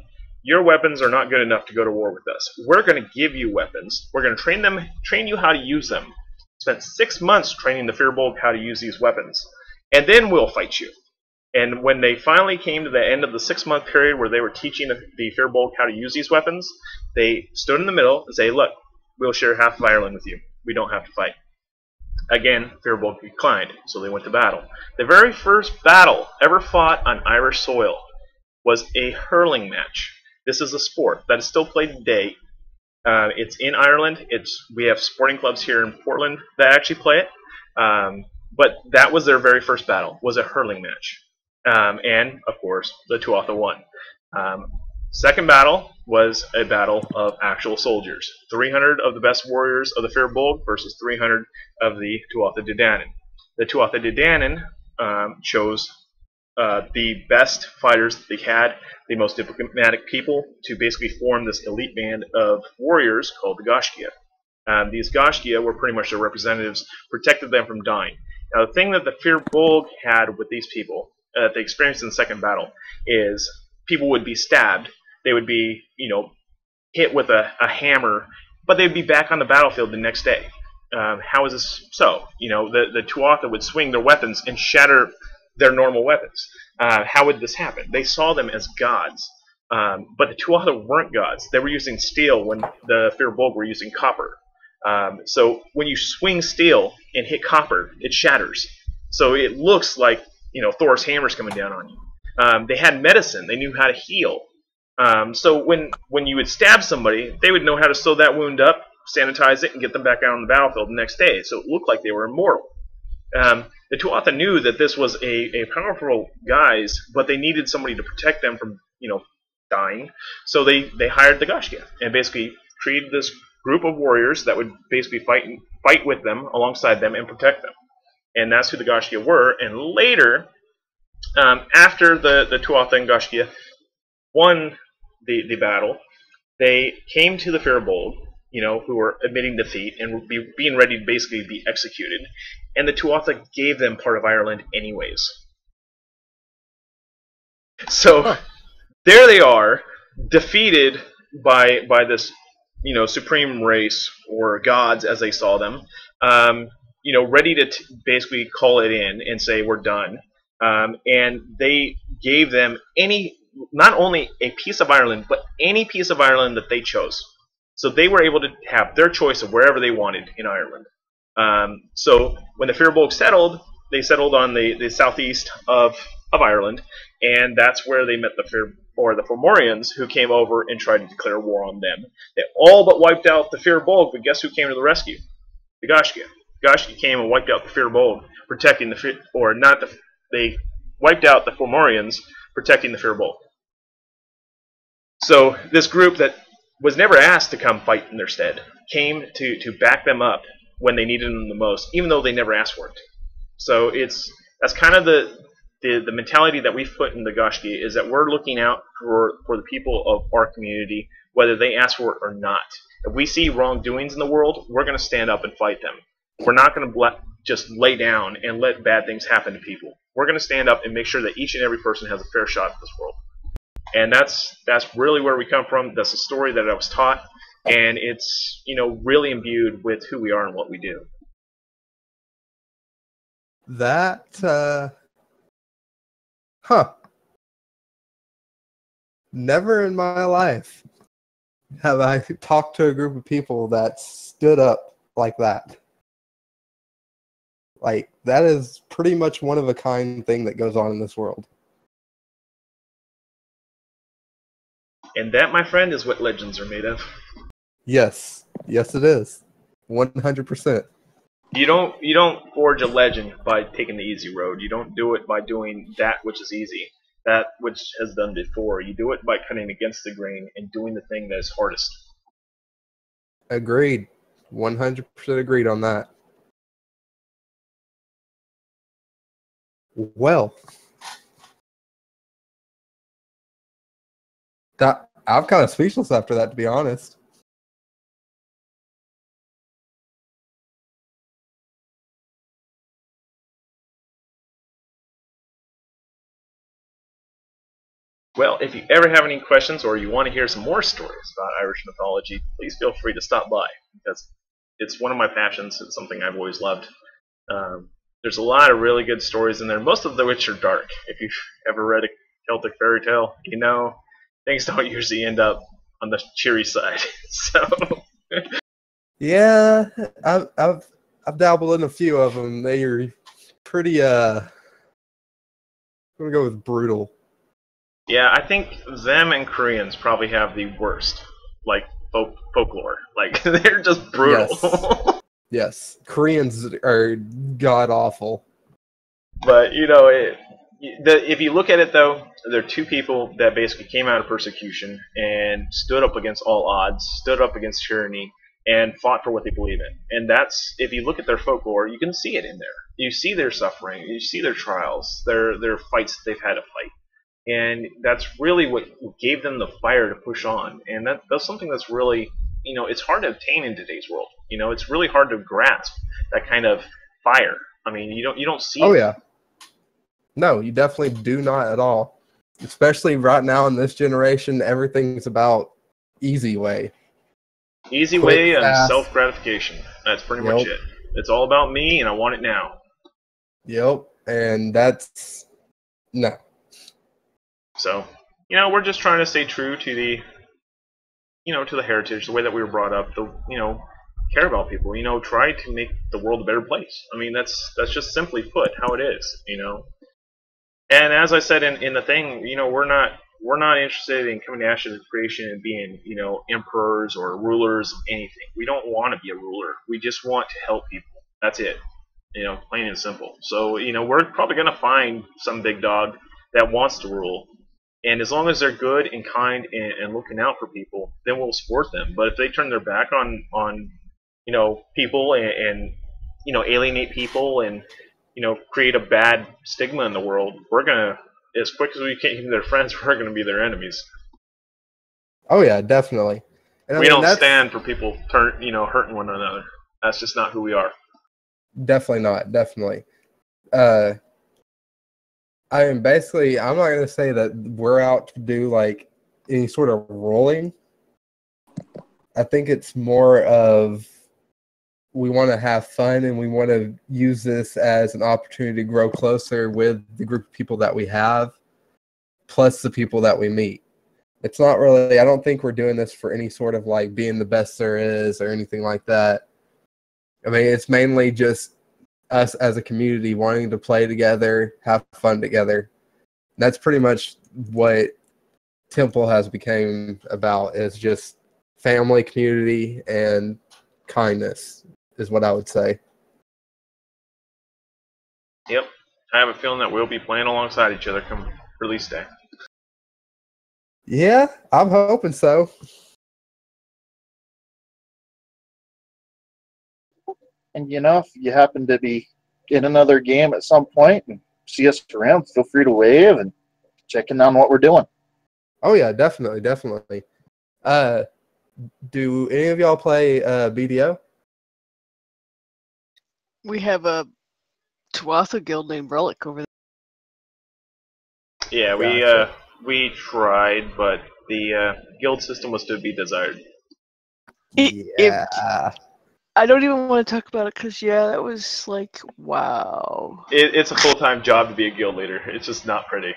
Your weapons are not good enough to go to war with us. We're going to give you weapons. We're going to train you how to use them. Spent 6 months training the Firbolg how to use these weapons. And then we'll fight you. And when they finally came to the end of the 6-month period where they were teaching the Firbolg how to use these weapons, they stood in the middle and say, look, we'll share half of Ireland with you. We don't have to fight. Again, Firbolg declined, so they went to battle. The very first battle ever fought on Irish soil was a hurling match. This is a sport that is still played today. It's in Ireland. We have sporting clubs here in Portland that actually play it. But that was their very first battle, was a hurling match. And, of course, the Tuatha won. Second battle was a battle of actual soldiers. 300 of the best warriors of the Firbolg versus 300 of the Tuatha De Danann. The Tuatha De Danann chose the best fighters that they had, the most diplomatic people, to basically form this elite band of warriors called the Gaiscioch. These Gaiscioch were pretty much their representatives, protected them from dying. Now, the thing that the Firbolg had with these people, that they experienced in the second battle, is people would be stabbed. They would be, hit with a hammer, but they'd be back on the battlefield the next day. How is this so? The Tuatha would swing their weapons and shatter their normal weapons. How would this happen? They saw them as gods. But the Tuatha weren't gods. They were using steel when the Firbolg were using copper. So when you swing steel and hit copper, it shatters. So it looks like Thor's hammer's coming down on you. They had medicine. They knew how to heal. So when you would stab somebody, they would know how to sew that wound up, sanitize it, and get them back out on the battlefield the next day. So it looked like they were immortal. The Tuatha knew that this was a powerful guys, but they needed somebody to protect them from dying. So they hired the Gaiscioch and basically created this group of warriors that would basically fight with them, alongside them, and protect them. And that's who the Gaiscioch were. And later, after the Tuatha and Gaiscioch won the battle, they came to the Firbolg, who were admitting defeat and being ready to basically be executed. And the Tuatha gave them part of Ireland anyways. So there they are, defeated by this supreme race, or gods as they saw them, ready to basically call it in and say we're done. And they gave them not only a piece of Ireland, but any piece of Ireland that they chose. So they were able to have their choice of wherever they wanted in Ireland. So when the Firbolg settled, they settled on the southeast of Ireland, and that's where they met the Fomorians, who came over and tried to declare war on them. They all but wiped out the Firbolg, but guess who came to the rescue? The Gaiscioch. Gaiscioch came and wiped out the Firbolg, protecting they wiped out the Fomorians, protecting the Firbolg. So this group that was never asked to come fight in their stead came to back them up when they needed them the most, even though they never asked for it. So that's kind of the mentality that we've put in the Gaiscioch, is that we're looking out for the people of our community, whether they ask for it or not. If we see wrongdoings in the world, we're going to stand up and fight them. We're not going to just lay down and let bad things happen to people. We're going to stand up and make sure that each and every person has a fair shot at this world. And that's really where we come from. That's the story that I was taught, and it's really imbued with who we are and what we do. That never in my life have I talked to a group of people that stood up like that. Like, that is pretty much one of a kind thing that goes on in this world. And that, my friend, is what legends are made of. Yes. Yes, it is. 100%. You don't forge a legend by taking the easy road. You don't do it by doing that which is easy, that which has done before. You do it by cutting against the grain and doing the thing that is hardest. Agreed. 100% agreed on that. Well, I'm kind of speechless after that, to be honest. Well, if you ever have any questions or you want to hear some more stories about Irish mythology, please feel free to stop by, because it's one of my passions. It's something I've always loved. There's a lot of really good stories in there, most of which are dark. If you've ever read a Celtic fairy tale, things don't usually end up on the cheery side. So, yeah, I've dabbled in a few of them. They are pretty I'm gonna go with brutal. Yeah, I think them and Koreans probably have the worst, folklore. They're just brutal. Yes. Yes, Koreans are god awful. But if you look at it though, there are two people that basically came out of persecution and stood up against all odds, stood up against tyranny, and fought for what they believe in. And that's, if you look at their folklore, you can see it in there. You see their suffering, you see their trials, their fights that they've had to fight. And that's really what gave them the fire to push on. And that's something that's really, it's hard to obtain in today's world. You know, it's really hard to grasp that kind of fire. I mean, you don't see Oh it. yeah. No, you definitely do not at all. Especially right now in this generation, everything's about easy way. Easy Quick, way and fast. self-gratification. That's pretty much it. It's all about me, and I want it now. Yep, and that's no. So, you know, we're just trying to stay true to the, you know, to the heritage, the way that we were brought up. The, you know, care about people. You know, try to make the world a better place. I mean, that's just simply put how it is. You know. And as I said in the thing, you know, we're not interested in coming to Ashes of Creation and being, you know, emperors or rulers of anything. We don't want to be a ruler. We just want to help people. That's it. You know, plain and simple. So, you know, we're probably going to find some big dog that wants to rule. And as long as they're good and kind and looking out for people, then we'll support them. But if they turn their back on you know, people and you know, alienate people and you know, create a bad stigma in the world, we're gonna, as quick as we can be their friends, we're gonna be their enemies. Oh yeah, definitely. And We don't stand for people hurting one another. That's just not who we are. Definitely not. Definitely. I mean, basically, I'm not gonna say that we're out to do like any sort of ruling. I think it's more of we want to have fun and we want to use this as an opportunity to grow closer with the group of people that we have, plus the people that we meet. It's not really, I don't think we're doing this for any sort of like being the best there is or anything like that. I mean, it's mainly just us as a community wanting to play together, have fun together. And that's pretty much what Temple has become about, is just family, community, and kindness is what I would say. Yep. I have a feeling that we'll be playing alongside each other come release day. Yeah, I'm hoping so. And you know, if you happen to be in another game at some point and see us around, feel free to wave and check in on what we're doing. Oh yeah, definitely, definitely. Do any of y'all play BDO? We have a Tuatha guild named Relic over there. Yeah, Gotcha. we tried, but the guild system was to be desired. Yeah. I don't even want to talk about it because, yeah, that was like, wow. It's a full-time job to be a guild leader. It's just not pretty.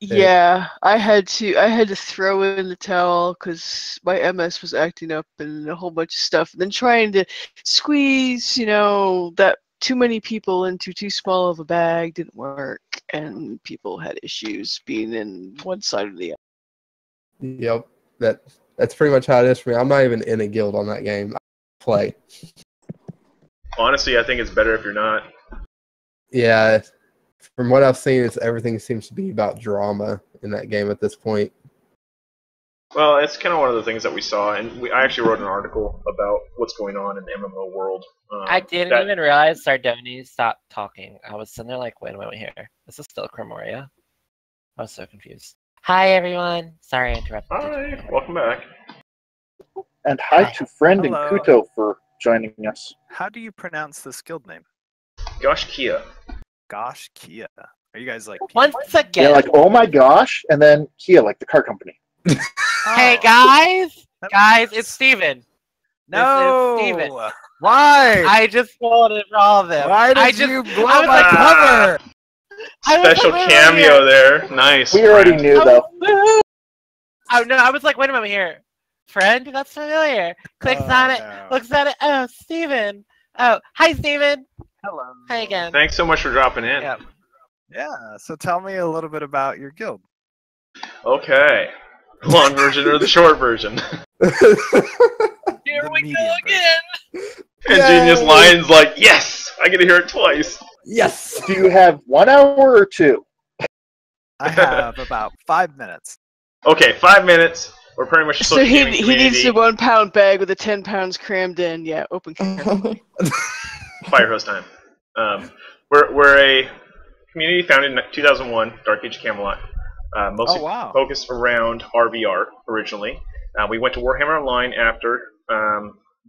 Yeah, I had to throw in the towel because my MS was acting up and a whole bunch of stuff. And then trying to squeeze, you know, that too many people into too small of a bag didn't work, and people had issues being in one side or the other. Yep. That's pretty much how it is for me. I'm not even in a guild on that game. I play. Honestly, I think it's better if you're not. Yeah. From what I've seen, everything seems to be about drama in that game at this point. Well, it's kind of one of the things that we saw, and I actually wrote an article about what's going on in the MMO world. I didn't even realize Sardoni stopped talking. I was sitting there like, wait a minute here. This is still Cremoria? I was so confused. Hi, everyone. Sorry I interrupted. Hi, welcome back. And hi to friend and Hello. Kuto for joining us. How do you pronounce this guild name? Gaiscioch. Gaiscioch. Are you guys like Once Yeah, again, like, oh my gosh, and then Kia, like the car company. hey guys, it's Steven. No. This is Steven. Why? I just spoiled it for all of them. Why did you blow my cover? Special cameo there. Nice. We already knew, though. Oh no, I was like, wait a moment here. Friend, that's familiar. Clicks on it, no. looks at it. Oh, Steven. Oh, hi, Steven. Hello. Hi again. Thanks so much for dropping in. Yep. Yeah, so tell me a little bit about your guild. Okay. Long version or the short version? Here The we medium go again. And Genius Lion's like, yes! I get to hear it twice. Yes! Do you have 1 hour or 2? I have about 5 minutes. Okay, 5 minutes. We're pretty much So he needs a 1 pound bag with a 10 pounds crammed in. Yeah, open carry. Fire hose time. We're a community founded in 2001, Dark Age Camelot. Mostly focused around RVR originally. We went to Warhammer Online after,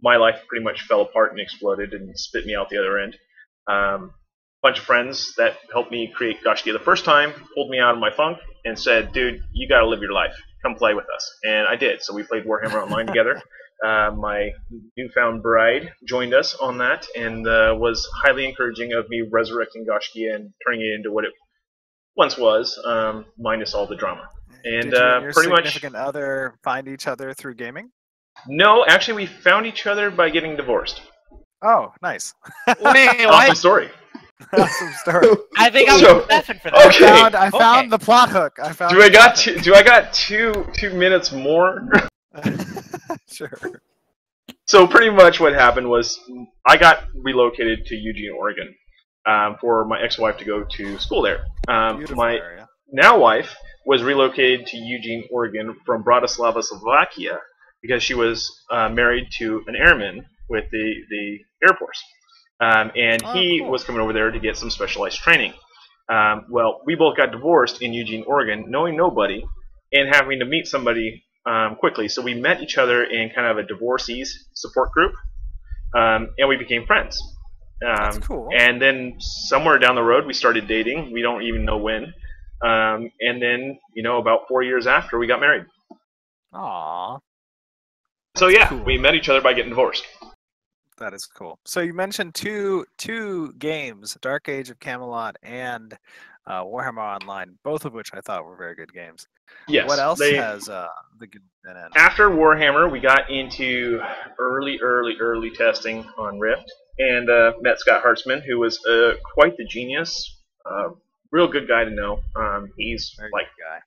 my life pretty much fell apart and exploded and spit me out the other end. Bunch of friends that helped me create Gaiscioch the first time pulled me out of my funk and said, dude, you got to live your life. Come play with us. And I did. So we played Warhammer Online together. My newfound bride joined us on that and was highly encouraging of me resurrecting Gaiscioch and turning it into what it once was, minus all the drama. And Did you and your pretty much significant other find each other through gaming? No, actually we found each other by getting divorced. Oh, nice. Wait, Awesome what? story. Awesome story. I think I'm So- laughing for that. Okay. I found the plot hook. I found. Do I got two minutes more? Sure. So pretty much what happened was I got relocated to Eugene, Oregon, for my ex-wife to go to school there. Beautiful My area. now wife was relocated to Eugene, Oregon from Bratislava, Slovakia, because she was married to an airman with the Air Force. And he cool. was coming over there to get some specialized training. Well, we both got divorced in Eugene, Oregon, knowing nobody, and having to meet somebody quickly. So we met each other in kind of a divorcees support group, and we became friends. That's cool. And then somewhere down the road, we started dating. We don't even know when. And then, about 4 years after, we got married. Aw, So yeah, cool. we met each other by getting divorced. that is cool. So you mentioned two games, Dark Age of Camelot and Warhammer Online, both of which I thought were very good games. Yes. What else has the good been in? After Warhammer, we got into early testing on Rift, and met Scott Hartzman, who was quite the genius. Real good guy to know. He's Very like good guy.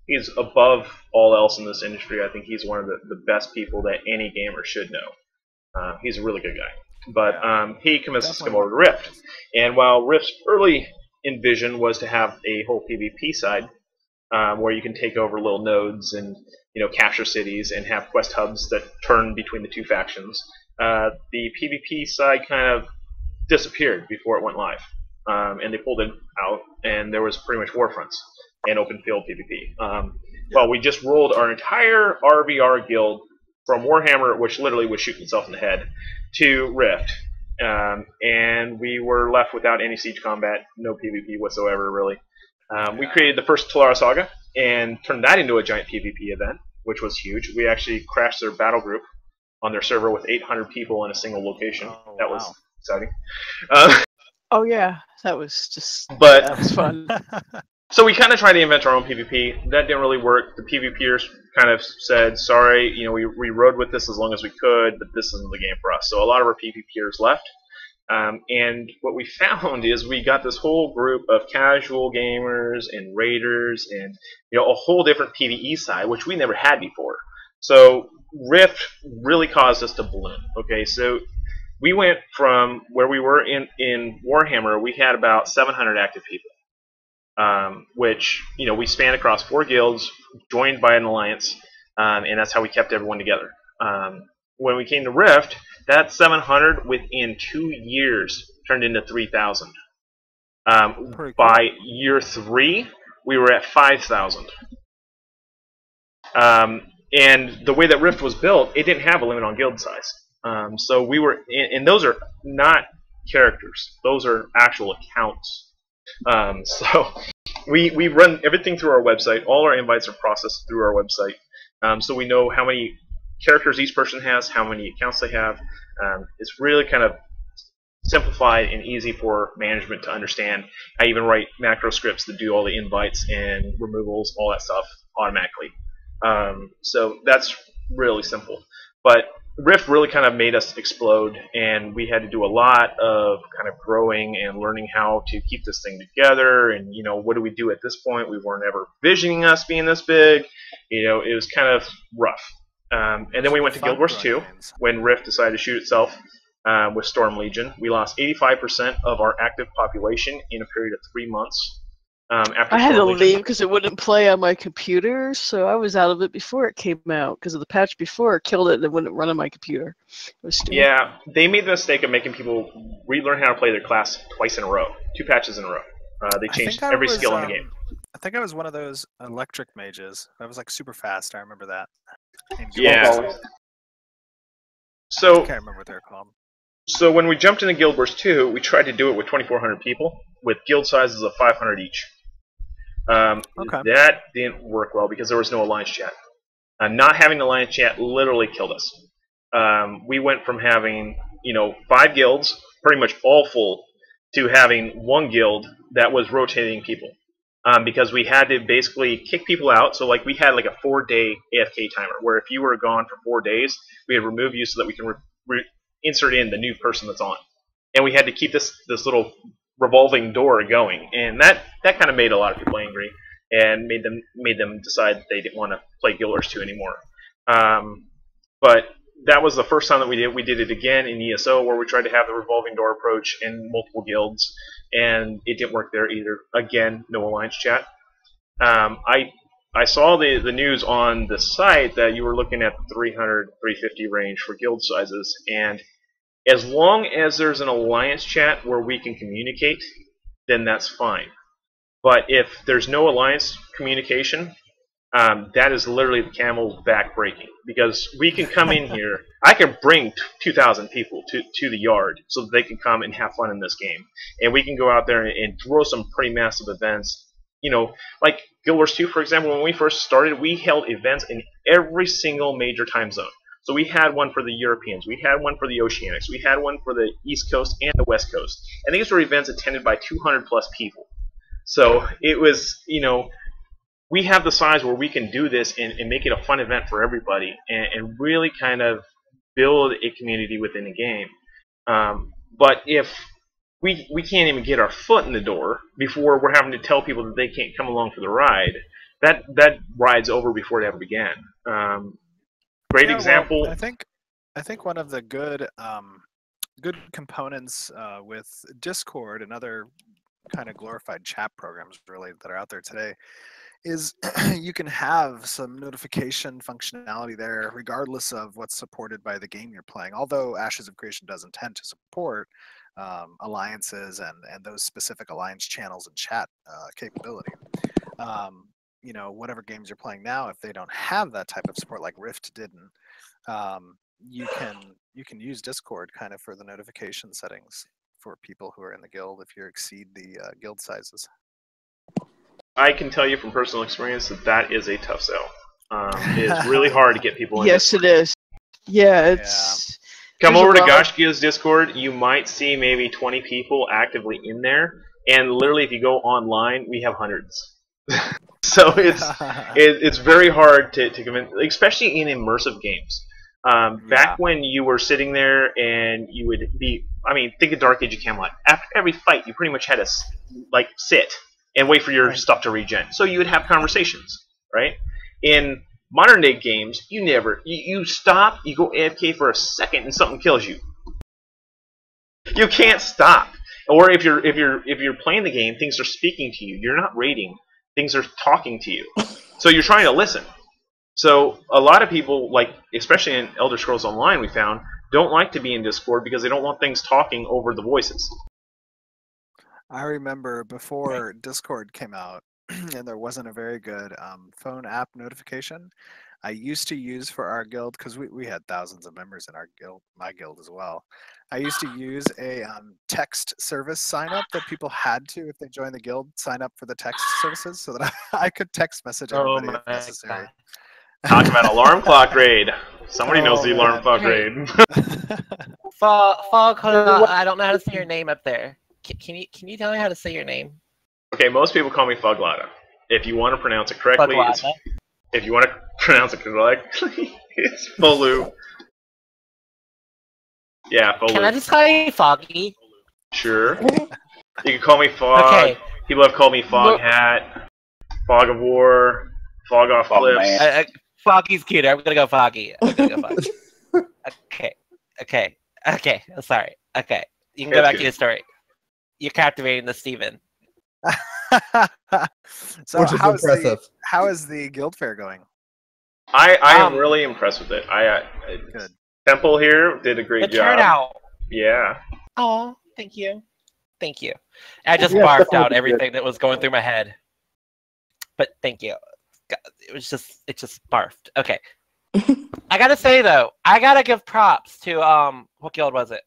he's above all else in this industry. I think he's one of the best people that any gamer should know. He's a really good guy. But he convinced us to come over to Rift. And while Rift's early envision was to have a whole PvP side, where you can take over little nodes and capture cities and have quest hubs that turn between the two factions, the PvP side kind of disappeared before it went live. And they pulled it out, and there was pretty much Warfronts and open field PvP. Well, we just rolled our entire RVR guild from Warhammer, which literally was shooting itself in the head, to Rift. And we were left without any siege combat, no PvP whatsoever, really. We created the first Talara Saga and turned that into a giant PvP event, which was huge. We actually crashed their battle group on their server with 800 people in a single location. Oh, that wow. was exciting. Oh yeah, that was just But that was fun. so we kind of tried to invent our own PvP. That didn't really work. The PvPers kind of said, sorry, we rode with this as long as we could, but this isn't the game for us. So a lot of our PvPers left. And what we found is we got this whole group of casual gamers and raiders and a whole different PvE side, which we never had before. So Rift really caused us to bloom. Okay, so we went from where we were in Warhammer, we had about 700 active people. Which we spanned across 4 guilds, joined by an alliance, and that's how we kept everyone together. When we came to Rift, that 700 within 2 years turned into 3,000. Cool. By year 3, we were at 5,000. And the way that Rift was built, it didn't have a limit on guild size. So we were, and those are not characters; those are actual accounts. So we run everything through our website. All our invites are processed through our website, so we know how many characters each person has, how many accounts they have. It's really kind of simplified and easy for management to understand. I even write macro scripts that do all the invites and removals, all that stuff automatically. So that's really simple. But Rift really kind of made us explode, and we had to do a lot of kind of growing and learning how to keep this thing together. And what do we do at this point? We weren't ever visioning us being this big. It was kind of rough. And then we went to Guild Wars 2 when Rift decided to shoot itself with Storm Legion. We lost 85% of our active population in a period of 3 months. After I had to Storm Legion. leave because it wouldn't play on my computer, so I was out of it before it came out because of the patch before it killed it and it wouldn't run on my computer. It was stupid. Yeah, they made the mistake of making people relearn how to play their class twice in a row, 2 patches in a row. They changed every skill in the game. I think I was one of those electric mages. I was like super fast. I remember that. Yeah. I can't remember what they're called. So when we jumped into Guild Wars 2, we tried to do it with 2,400 people with guild sizes of 500 each. That didn't work well because there was no alliance chat. Not having alliance chat literally killed us. We went from having 5 guilds, pretty much all full, to having 1 guild that was rotating people. Because we had to basically kick people out. So like we had like a 4-day AFK timer where if you were gone for 4 days, we had remove you so that we can insert in the new person that's on. And we had to keep this little revolving door going, and that kind of made a lot of people angry and made them decide that they didn't want to play Guild Wars 2 anymore. But that was the first time that we did. We did it again in ESO where we tried to have the revolving door approach in multiple guilds, and it didn't work there either. Again, no alliance chat. I saw the news on the site that you were looking at the 300, 350 range for guild sizes, and as long as there's an alliance chat where we can communicate, then that's fine. But if there's no alliance communication, that is literally the camel's back breaking. Because we can come in here, I can bring 2,000 people to the yard so that they can come and have fun in this game. And we can go out there and throw some pretty massive events. Like Guild Wars 2, for example, when we first started, we held events in every single major time zone. So we had one for the Europeans, we had one for the Oceanics, we had one for the East Coast and the West Coast. And these were events attended by 200 plus people. So it was, we have the size where we can do this and make it a fun event for everybody and really kind of build a community within a game. But if we can't even get our foot in the door before we're having to tell people that they can't come along for the ride, that ride's over before it ever began. Great example. Well, I think one of the good components with Discord and other kind of glorified chat programs really that are out there today is you can have some notification functionality there regardless of what's supported by the game you're playing. Although Ashes of Creation does intend to support alliances and those specific alliance channels and chat capability. Whatever games you're playing now, if they don't have that type of support, like Rift didn't, you can use Discord kind of for the notification settings for people who are in the guild if you exceed the guild sizes. I can tell you from personal experience that is a tough sell. It's really hard to get people in. Yes, it is. Yeah, it's... Come over to Gaiscioch's Discord, you might see maybe 20 people actively in there, and literally if you go online, we have hundreds. So it's very hard to convince, especially in immersive games. Back when you were sitting there and you would be, think of Dark Age of Camelot. After every fight, you pretty much had to sit and wait for your stuff to regen. So you would have conversations, right? In modern day games, you stop, you go AFK for a second, and something kills you. You can't stop. Or if you're playing the game, things are speaking to you. You're not raiding. Things are talking to you. So you're trying to listen. So a lot of people, especially in Elder Scrolls Online, we found, don't like to be in Discord because they don't want things talking over the voices. I remember before Discord came out, and there wasn't a very good phone app notification, I used to use for our guild, because we had thousands of members in our guild, my guild as well. I used to use a text service sign up that people had to, if they joined the guild, sign up for the text services so that I could text message everybody if necessary. Talk about alarm clock raid. Somebody knows the alarm clock raid. Fog, I don't know how to say your name up there. Can you tell me how to say your name? Okay, most people call me Foglata. If you want to pronounce it correctly, it's Folu. Yeah, Folu. Can I just call you Foggy? Sure. You can call me Fog. Okay. People have called me Fog Hat, Fog of War, Fog Off Cliffs. Foggy's cuter. I'm gonna go Foggy. Okay. Sorry. Okay. You can go back to your story. You're captivating the Steven. So how is the guild fair going? I am really impressed with it. Good. Temple here did a great job. Turnout. Yeah. Oh, thank you. Thank you. I just barfed out everything that was going through my head. But thank you. God, it just barfed. Okay. I gotta say though, I gotta give props to what guild was it?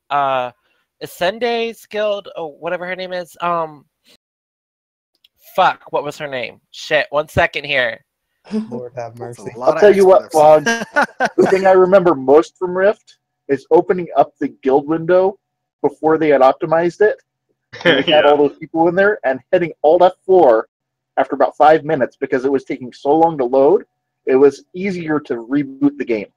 Ascende's guild, or whatever her name is. Fuck, what was her name? Shit, 1 second here. Lord have mercy. I'll tell you what, Fog. The thing I remember most from Rift is opening up the guild window before they had optimized it. And we had all those people in there and hitting Alt F4 after about 5 minutes because it was taking so long to load. It was easier to reboot the game.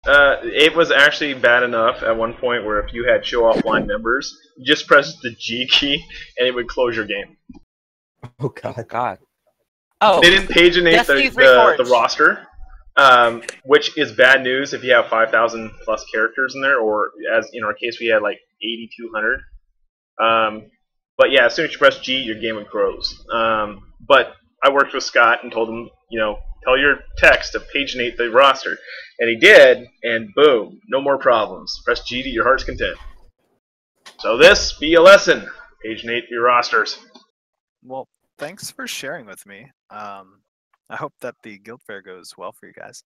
It was actually bad enough at one point where if you had show offline members, you just press the G key and it would close your game. Oh god. God. Oh, They didn't paginate the roster, which is bad news if you have 5,000 plus characters in there, or as in our case we had like 8,200. But yeah, as soon as you press G, your game would close. But I worked with Scott and told him, tell your text to paginate the roster. And he did, and boom, no more problems. Press G to your heart's content. So this be a lesson. Paginate your rosters. Well, thanks for sharing with me. I hope that the guild fair goes well for you guys.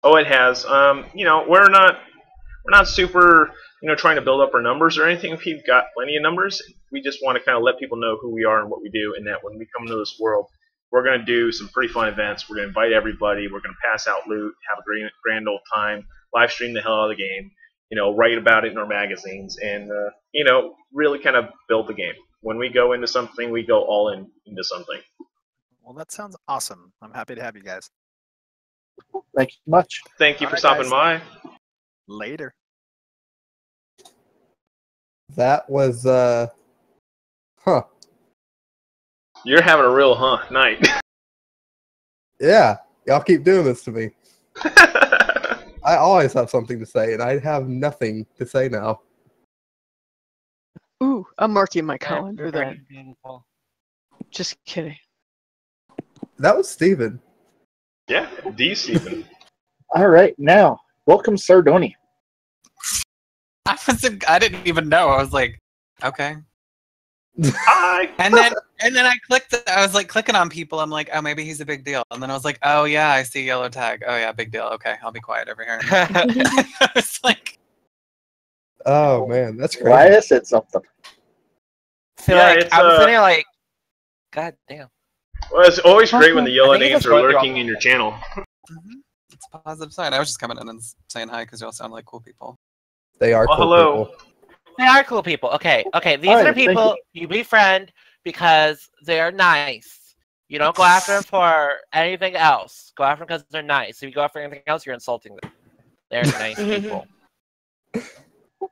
Oh, it has. We're not super, trying to build up our numbers or anything. If you've got plenty of numbers, we just want to kind of let people know who we are and what we do, and that when we come into this world, we're going to do some pretty fun events. We're going to invite everybody. We're going to pass out loot, have a grand old time, live stream the hell out of the game, write about it in our magazines, and, really kind of build the game. When we go into something, we go all into something. Well, that sounds awesome. I'm happy to have you guys. Thank you much. Thank you for stopping by. Later. That was huh. You're having a real night. Yeah, y'all keep doing this to me. I always have something to say, and I have nothing to say now. Ooh, I'm marking my calendar then. Just kidding. That was Steven. Yeah, D. Steven. All right, now, welcome Sardoni. I didn't even know. I was like, okay. Hi. And then I clicked. I was like clicking on people. I'm like, oh, maybe he's a big deal. And then I was like, oh yeah, I see yellow tag. Oh yeah, big deal. Okay, I'll be quiet over here. I was like, oh man, that's crazy. Raya said something. So like, I'm sitting here like, god damn. Well, it's always great when the yellow names are lurking in your channel. It's a positive sign. I was just coming in and saying hi because y'all sound like cool people. They are cool hello. people. They are cool people. Okay. These are the people you befriend because they're nice. You don't go after them for anything else. Go after them because they're nice. If you go after anything else, you're insulting them. They're nice people.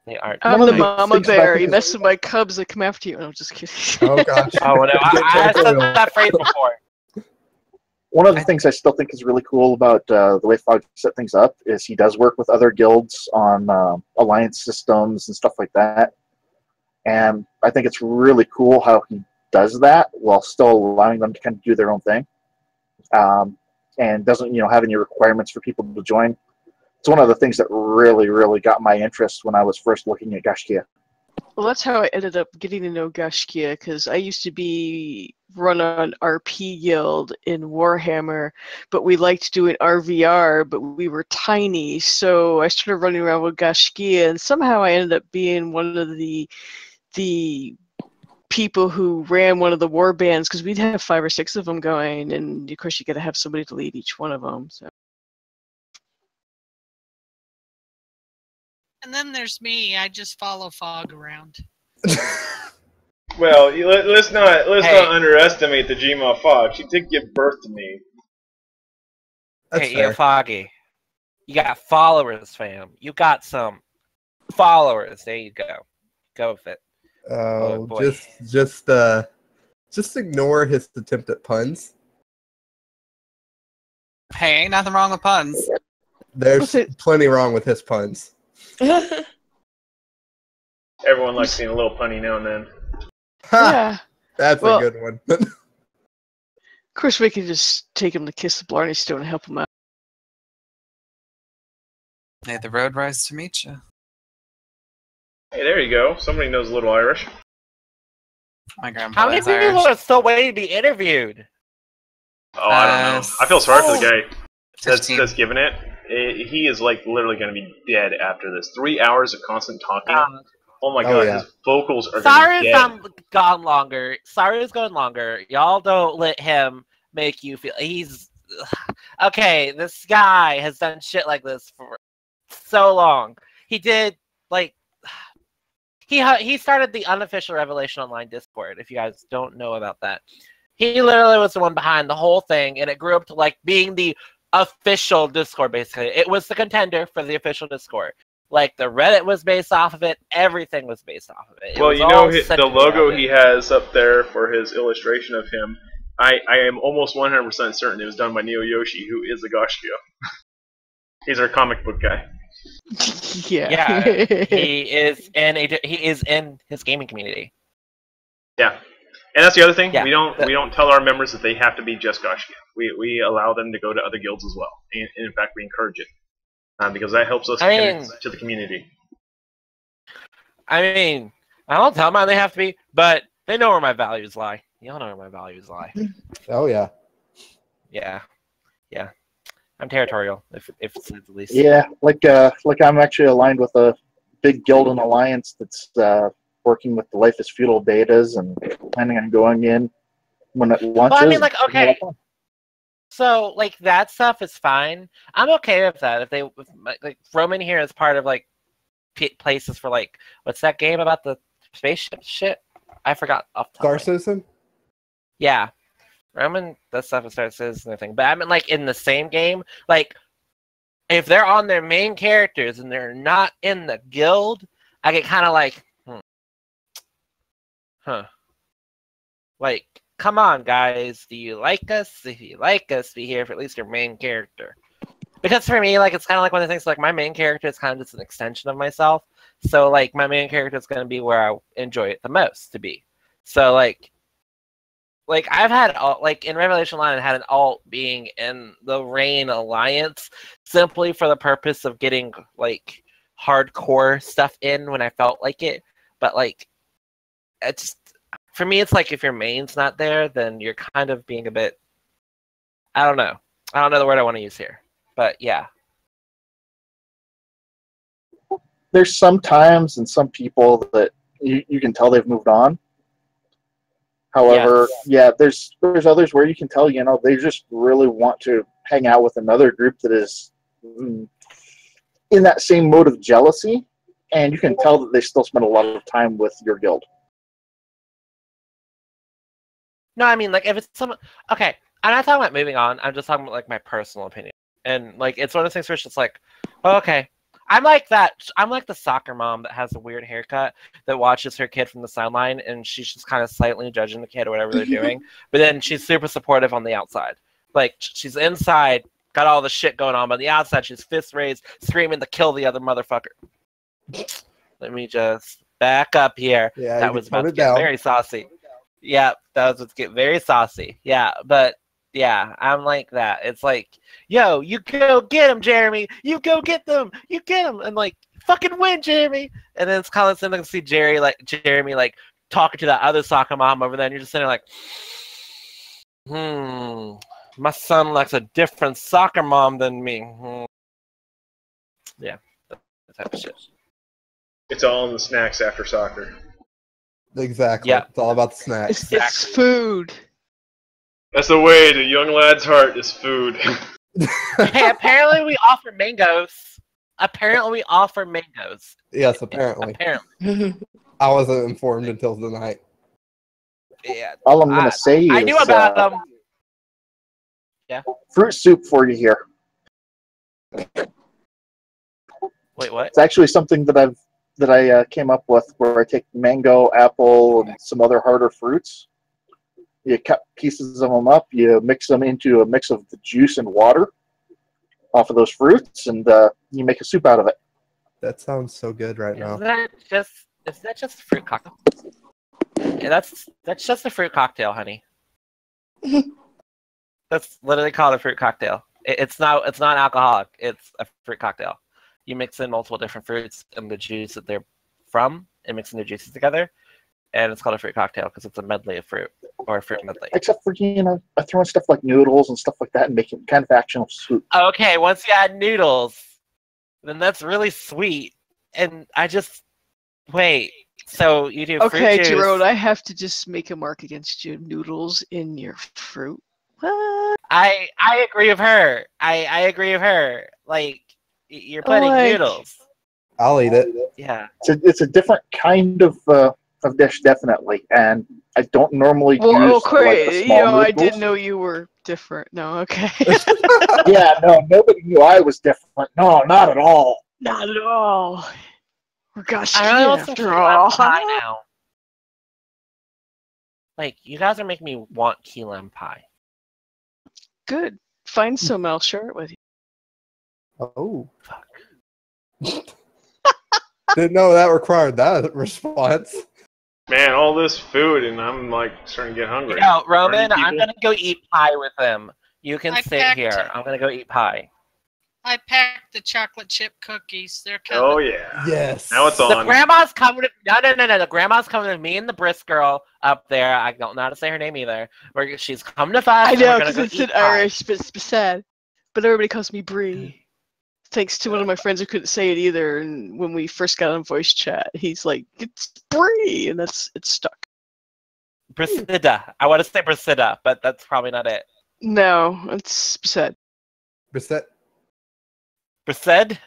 They are. I'm the mama bear. You mess with my cubs, they come after you. No, just kidding. Oh gosh. Oh no, I said that phrase before. One of the things I still think is really cool about the way Fog set things up is he does work with other guilds on alliance systems and stuff like that. And I think it's really cool how he does that while still allowing them to kind of do their own thing. And doesn't, have any requirements for people to join. It's one of the things that really, really got my interest when I was first looking at Gaiscioch. Well, that's how I ended up getting to know Gaiscioch, because I used to run an RP guild in Warhammer, but we liked doing RVR, but we were tiny, so I started running around with Gaiscioch, and somehow I ended up being one of the people who ran one of the war bands, because we'd have 5 or 6 of them going, and of course you got to have somebody to lead each one of them. So. And then there's me. I just follow Fog around. Well, let's not underestimate the Gmail Fog. She did give birth to me. That's Hey, fair. Foggy. You got followers, fam. You got some followers. There you go. Go with it. Oh, boy. just ignore his attempt at puns. Hey, ain't nothing wrong with puns. There's plenty wrong with his puns. Everyone likes being a little punny now and then. Yeah. That's a good one. Of course, we can just take him to Kiss the Blarney Stone and help him out. Hey, the road rise to meet you. Hey, there you go. Somebody knows a little Irish. My grandpa How many is people Irish. are still waiting to be interviewed? Oh, I don't know. I feel sorry for the guy. that's given it, he is like literally going to be dead after this. 3 hours of constant talking. Oh my god, yeah. his vocals are going to Saru's be dead. gone longer. Saru's going longer. Y'all don't let him make you feel he's okay. This guy has done shit like this for so long. He did like he started the unofficial Revelation Online Discord. If you guys don't know about that, he literally was the one behind the whole thing, and it grew up to like being the official Discord. Basically, it was the contender for the official Discord. Like the Reddit was based off of it. Everything was based off of it. Well, you know the logo he has up there for his illustration of him. I am almost 100% certain it was done by Neo Yoshi, who is a Gaiscioch. He's our comic book guy. Yeah. he is in his gaming community. Yeah, and that's the other thing. Yeah. We don't tell our members that they have to be just Gaiscioch. We allow them to go to other guilds as well, and in fact we encourage it because that helps us connect to the community. I mean, I don't tell them they have to be, but they know where my values lie. Y'all know where my values lie. Oh yeah. Yeah. I'm territorial, if it's the least. Yeah, like I'm actually aligned with a big guild and alliance that's working with the Life is Feudal betas and planning on going in when it launches. Well, I mean, like, okay. So, like, that stuff is fine. I'm okay with that. If like, Roman here is part of, like, places for, like, what's that game about the spaceship shit? I forgot off the top. Star Citizen? Yeah. Roman does stuff with Star Citizen and everything. But I mean, like, in the same game, like, if they're on their main characters and they're not in the guild, I get kind of like, Like, come on, guys. Do you like us? If you like us, be here for at least your main character. Because for me, like, it's kind of like one of the things, like, my main character is kind of just an extension of myself. So, like, my main character is going to be where I enjoy it the most to be. So, like I've had, like, in Revelation Line, I had an alt being in the Reign Alliance simply for the purpose of getting, like, hardcore stuff in when I felt like it. But, like, it's just, for me, it's like if your main's not there, then you're kind of being a bit, I don't know the word I want to use here. But, yeah. There's some times and some people that you can tell they've moved on. However, yeah, there's others where you can tell, they just really want to hang out with another group that is in that same mode of jealousy, and you can tell that they still spend a lot of time with your guild. No, I mean, like, if it's someone... Okay, I'm not talking about moving on. I'm just talking about, like, my personal opinion. And, like, it's one of those things where it's just like, oh, okay. I'm like that. I'm like the soccer mom that has a weird haircut that watches her kid from the sideline, and she's just kind of slightly judging the kid or whatever they're doing. But then she's super supportive on the outside. Like, she's inside, got all the shit going on, but on the outside, she's fist raised, screaming to kill the other motherfucker. Let me just back up here. Yeah, that was about to get very saucy. Yeah, that was about to get very saucy. Yeah, but... Yeah, I'm like that. It's like, yo, you go get them, Jeremy. You go get them. You get them. And like, fucking win, Jeremy. And then it's kind of something to see Jeremy like talking to that other soccer mom over there, and you're just sitting there like, my son likes a different soccer mom than me. Yeah, that type of shit. It's all in the snacks after soccer. Exactly. Yeah. It's all about the snacks. It's food. That's the way to young lad's heart is food. Hey, apparently we offer mangoes. Yes, apparently. I wasn't informed until tonight. Yeah. All I'm going to say is... I knew about them. Yeah. Fruit soup for you here. Wait, what? It's actually something that I came up with where I take mango, apple, and some other harder fruits. You cut pieces of them up, you mix them into a mix of the juice and water off of those fruits, and you make a soup out of it. That sounds so good right now. Is that just a fruit cocktail? Yeah, that's just a fruit cocktail, honey. That's literally called a fruit cocktail. It's not alcoholic. It's a fruit cocktail. You mix in multiple different fruits and the juice that they're from, and mixing the juices together, and it's called a fruit cocktail because it's a medley of fruit or a fruit medley. Except for I throw in stuff like noodles and stuff like that and make it kind of actual soup. Okay, once you add noodles, then that's really sweet. And I just wait. So you do fruit Okay, juice. Jerome, I have to just make a mark against you. Noodles in your fruit. What? I agree with her. I agree with her. Like you're putting noodles. I'll eat it. Yeah. It's a different kind of dish, definitely, and I don't normally use like the small noodles. I didn't know you were different. No, okay. Yeah, no, nobody knew I was different. No, not at all. Not at all. Oh, gosh, I really want some after key all. lime pie now. Like you guys are making me want key lime pie. Good. Find some, I'll share it with you. Oh. Fuck. Didn't know that required that response. Man, all this food, and I'm like starting to get hungry. No, Roman, I'm gonna go eat pie with him. You can sit here. I'm gonna go eat pie. I packed the chocolate chip cookies. They're coming. Oh yeah. Yes. Now it's on. The grandma's coming with no. The grandma's coming with me and the brisk girl up there. I don't know how to say her name either. She's coming to us. I know, because it's in Irish, but it's sad. But everybody calls me Bree. Thanks to one of my friends who couldn't say it either. And when we first got on voice chat, he's like, "It's Bree," and it's stuck. Brissida. I want to say Brissida, but that's probably not it. No, it's Brissette. Brissette. Brissed?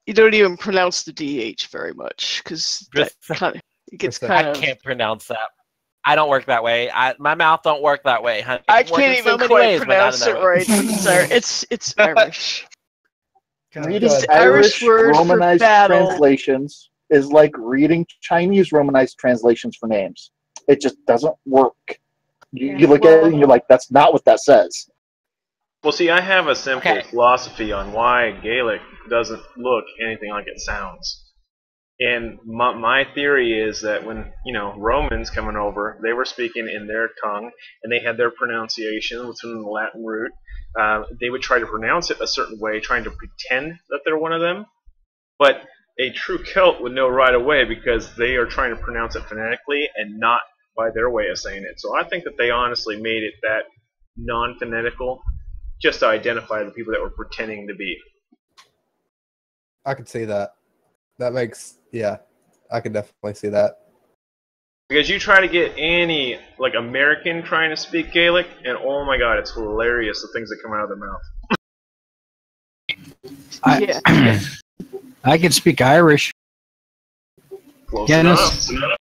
You don't even pronounce the DH very much because it gets kind of. I can't pronounce that. I don't work that way. My mouth don't work that way. Honey. I can't even quite pronounce it right. It's Irish. Reading Irish word Romanized for battle. translations is like reading Chinese Romanized translations for names. It just doesn't work. You look at it and you're like, that's not what that says. Well, see, I have a simple philosophy on why Gaelic doesn't look anything like it sounds. And my theory is that when, Romans coming over, they were speaking in their tongue, and they had their pronunciation within the Latin root. They would try to pronounce it a certain way, trying to pretend that they're one of them. But a true Celt would know right away because they are trying to pronounce it phonetically and not by their way of saying it. So I think that they honestly made it that non-phonetical just to identify the people that were pretending to be. I could see that. That makes, yeah, I could definitely see that. Because you try to get any, American trying to speak Gaelic, and oh my god, it's hilarious the things that come out of their mouth. I can speak Irish. Close Guinness. enough.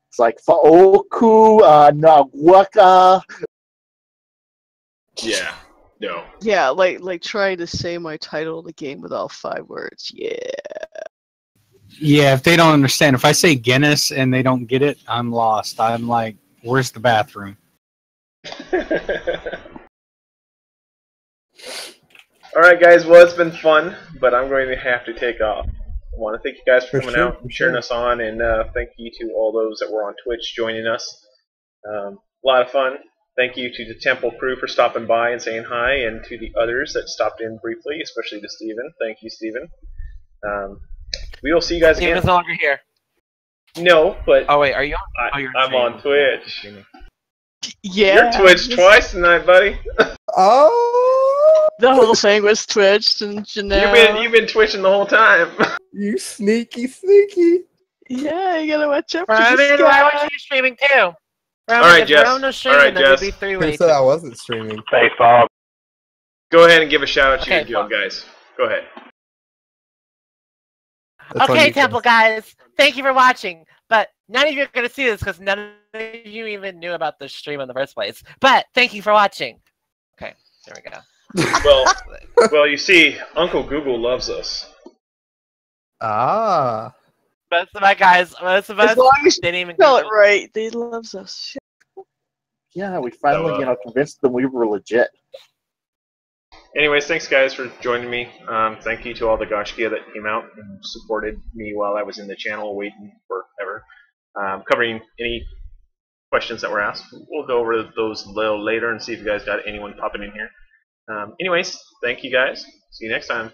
It's like Fa'oku, Nawaka. Yeah. No. Yeah, like trying to say my title of the game with all 5 words. Yeah. Yeah, if they don't understand, if I say Guinness and they don't get it, I'm lost. I'm like, where's the bathroom? Alright guys, well it's been fun, but I'm going to have to take off. I want to thank you guys for coming out and cheering us on, and thank you to all those that were on Twitch joining us. A lot of fun. Thank you to the Temple crew for stopping by and saying hi, and to the others that stopped in briefly, especially to Steven. Thank you, Steven. We will see you guys again. Steven's no longer here. No, but... Oh, wait, are you on? I'm on Twitch. Yeah. You're Twitch twice tonight, buddy. Oh! The whole thing was twitched and Janelle. You've been twitching the whole time. You sneaky. Yeah, you gotta watch out for Roman, this why guy. weren't you streaming too? Roman, Alright, if Jess. Roman was streaming, then it'd be 3 Who ways. said I wasn't streaming? Thanks, Bob. Go ahead and give a shout out to your guild, guys. Go ahead. That's Okay, you, Temple guys, thank you for watching. But none of you are going to see this because none of you even knew about the stream in the first place. But thank you for watching. Okay, there we go. Well, you see, Uncle Google loves us. Ah. Most of my guys, most of us, As long as didn't even spell it right, they loves us. Yeah, we finally, convinced them we were legit. Anyways, thanks guys for joining me. Thank you to all the Gaiscioch that came out and supported me while I was in the channel waiting forever. Covering any questions that were asked. We'll go over those a little later and see if you guys got anyone popping in here. Anyways, thank you guys. See you next time.